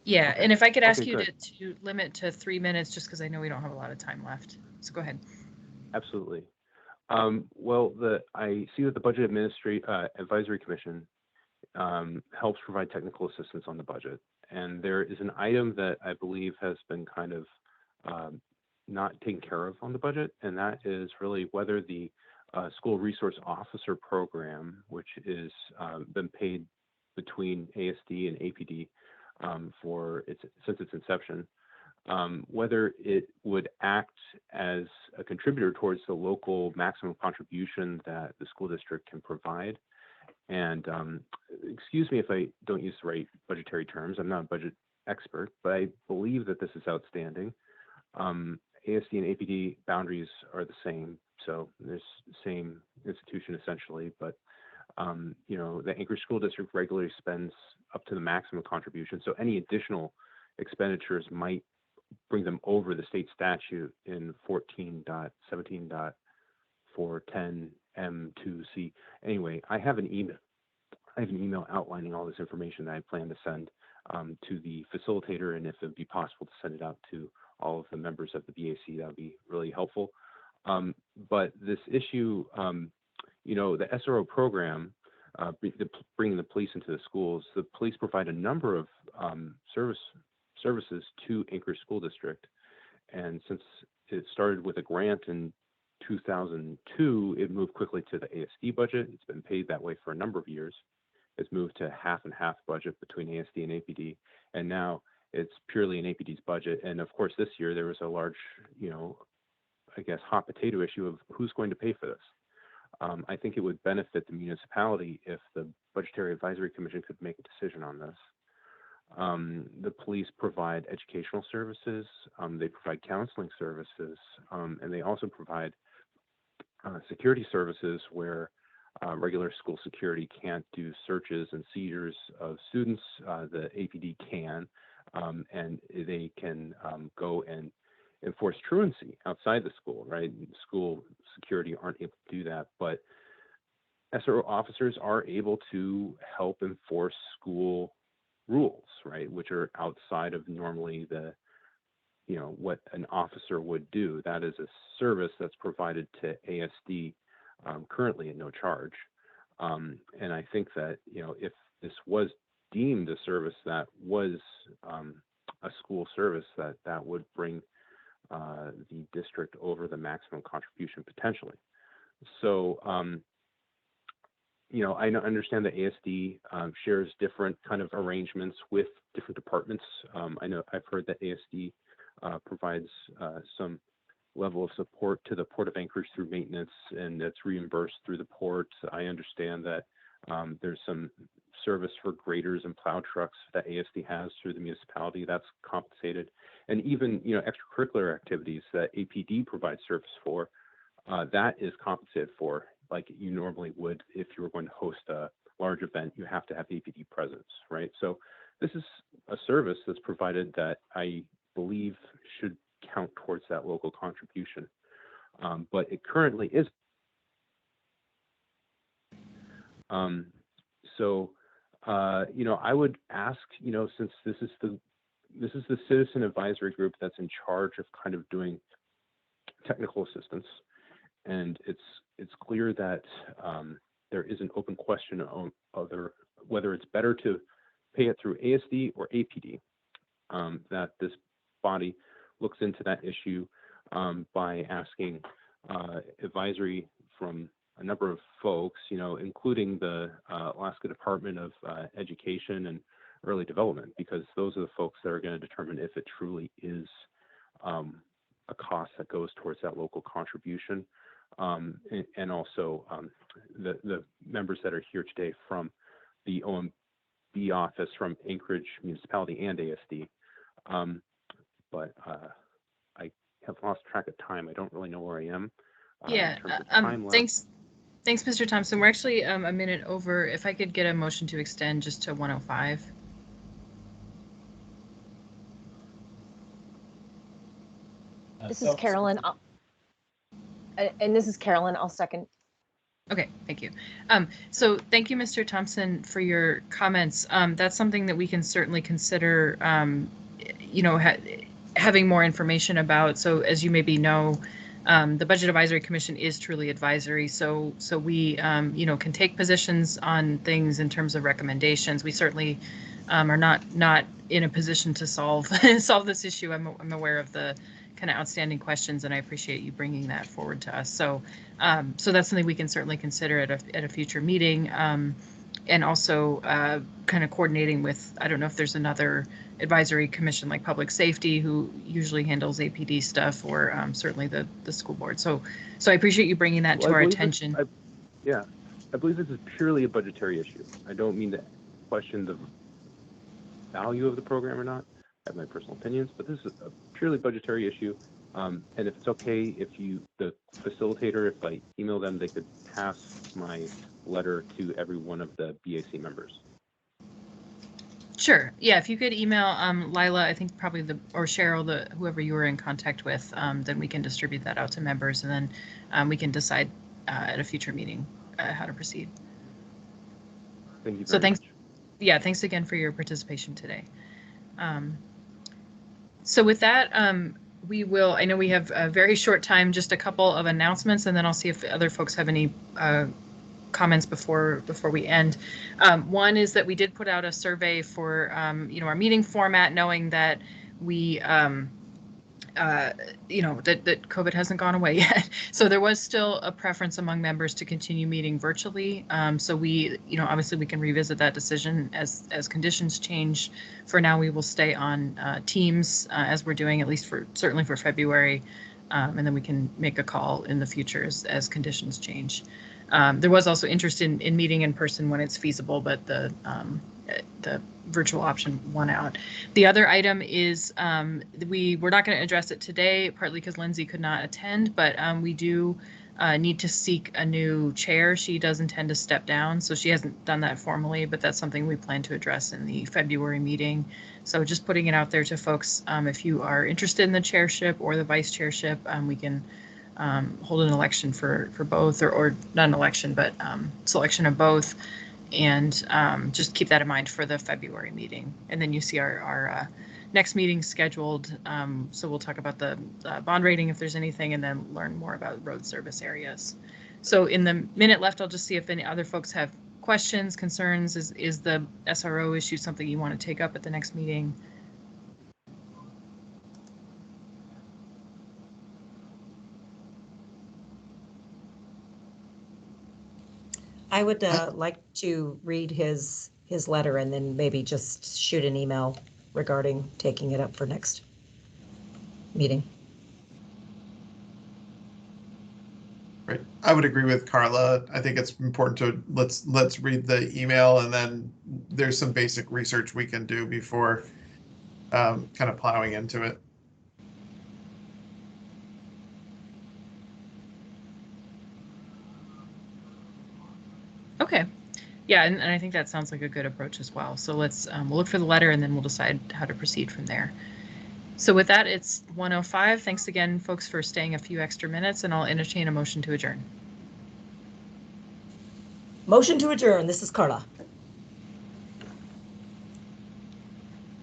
Yeah, okay. And if I could ask you good. to limit to 3 minutes, just because I know we don't have a lot of time left. So go ahead. Absolutely. Well, I see that the Budget Advisory Commission helps provide technical assistance on the budget. And there is an item that I believe has been kind of not taken care of on the budget, and that is really whether the School Resource Officer Program, which is been paid between ASD and APD since its inception, whether it would act as a contributor towards the local maximum contribution that the school district can provide. And excuse me if I don't use the right budgetary terms. I'm not a budget expert, but I believe that this is outstanding. ASD and APD boundaries are the same, so there's the same institution essentially, but The Anchorage School District regularly spends up to the maximum contribution. So any additional expenditures might bring them over the state statute in 14.17.410 M2C. Anyway, I have an email outlining all this information that I plan to send to the facilitator, and if it would be possible to send it out to all of the members of the BAC, that would be really helpful. But this issue, the SRO program, bringing the police into the schools, the police provide a number of services to Anchorage School District. And since it started with a grant in 2002, it moved quickly to the ASD budget. It's been paid that way for a number of years. It's moved to half and half budget between ASD and APD. And now it's purely in APD's budget. And of course, this year there was a large, hot potato issue of who's going to pay for this. I think it would benefit the municipality if the Budgetary Advisory Commission could make a decision on this. The police provide educational services, they provide counseling services, and they also provide security services where regular school security can't do searches and seizures of students. The APD can, and they can go and enforce truancy outside the school, right? School security aren't able to do that, but SRO officers are able to help enforce school rules, right, which are outside of normally the, what an officer would do. That is a service that's provided to ASD currently at no charge. And I think that, if this was deemed a service that was a school service, that would bring the district over the maximum contribution potentially. So, I understand that ASD shares different kind of arrangements with different departments. I know I've heard that ASD provides some level of support to the Port of Anchorage through maintenance, and that's reimbursed through the port. I understand that there's some service for graders and plow trucks that ASD has through the municipality that's compensated, and even extracurricular activities that APD provides service for, that is compensated for, like you normally would if you were going to host a large event. You have to have APD presence, right? So this is a service that's provided that I believe should count towards that local contribution, but it currently is. I would ask, since this is the citizen advisory group that's in charge of kind of doing technical assistance, and it's clear that there is an open question on whether it's better to pay it through ASD or APD, that this body looks into that issue by asking advisory from a number of folks, including the Alaska Department of Education and Early Development, because those are the folks that are going to determine if it truly is a cost that goes towards that local contribution. And also the members that are here today from the OMB office, from Anchorage Municipality and ASD. But I have lost track of time. I don't really know where I am. Yeah, thanks, Mr. Thompson. We're actually a minute over. If I could get a motion to extend just to 1:05. This is Carolyn. This is Carolyn. I'll second. Okay, thank you. So thank you, Mr. Thompson, for your comments. That's something that we can certainly consider, having more information about. So as you maybe know, the Budget Advisory Commission is truly advisory. So we, can take positions on things in terms of recommendations. We certainly are not in a position to solve this issue. I'm aware of the kind of outstanding questions, and I appreciate you bringing that forward to us. So that's something we can certainly consider at a future meeting, and also kind of coordinating with, I don't know if there's another advisory commission like Public Safety who usually handles APD stuff, or certainly the school board. So I appreciate you bringing that to our attention. I believe this is purely a budgetary issue. I don't mean to question the value of the program or not. I have my personal opinions, but this is a purely budgetary issue. And if it's okay, if the facilitator, if I email them, they could pass my letter to every one of the BAC members. Sure. Yeah, if you could email Lila, I think probably or Cheryl, whoever you were in contact with, then we can distribute that out to members, and then we can decide at a future meeting how to proceed. Thank you very so thanks. much. Yeah, thanks again for your participation today. So with that, we will. I know we have a very short time, just a couple of announcements, and then I'll see if other folks have any comments before we end. One is that we did put out a survey for our meeting format, knowing that we that COVID hasn't gone away yet. So there was still a preference among members to continue meeting virtually. So we, obviously we can revisit that decision as conditions change. For now, we will stay on Teams as we're doing, at least certainly for February. And then we can make a call in the future as conditions change. There was also interest in meeting in person when it's feasible, but the virtual option won out. The other item is we're not going to address it today, partly because Lindsay could not attend, but we do need to seek a new chair. She does intend to step down, so she hasn't done that formally, but that's something we plan to address in the February meeting. So just putting it out there to folks, if you are interested in the chairship or the vice chairship, we can hold an election for both, or not an election, but selection of both. And just keep that in mind for the February meeting. And then you see our next meeting scheduled. So we'll talk about the bond rating if there's anything, and then learn more about road service areas. So in the minute left, I'll just see if any other folks have questions, concerns. Is the SRO issue something you want to take up at the next meeting? I would like to read his letter and then maybe just shoot an email regarding taking it up for next meeting. Right. I would agree with Carla. I think it's important to let's read the email, and then there's some basic research we can do before kind of plowing into it. Okay. Yeah, and I think that sounds like a good approach as well. So let's we'll look for the letter, and then we'll decide how to proceed from there. So with that, it's 1:05. Thanks again, folks, for staying a few extra minutes, and I'll entertain a motion to adjourn. Motion to adjourn. This is Carla.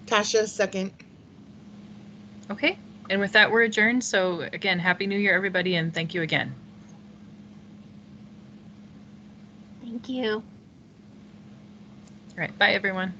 Tasha, second. Okay, and with that, we're adjourned. So again, Happy New Year, everybody, and thank you again. Thank you. All right, bye, everyone.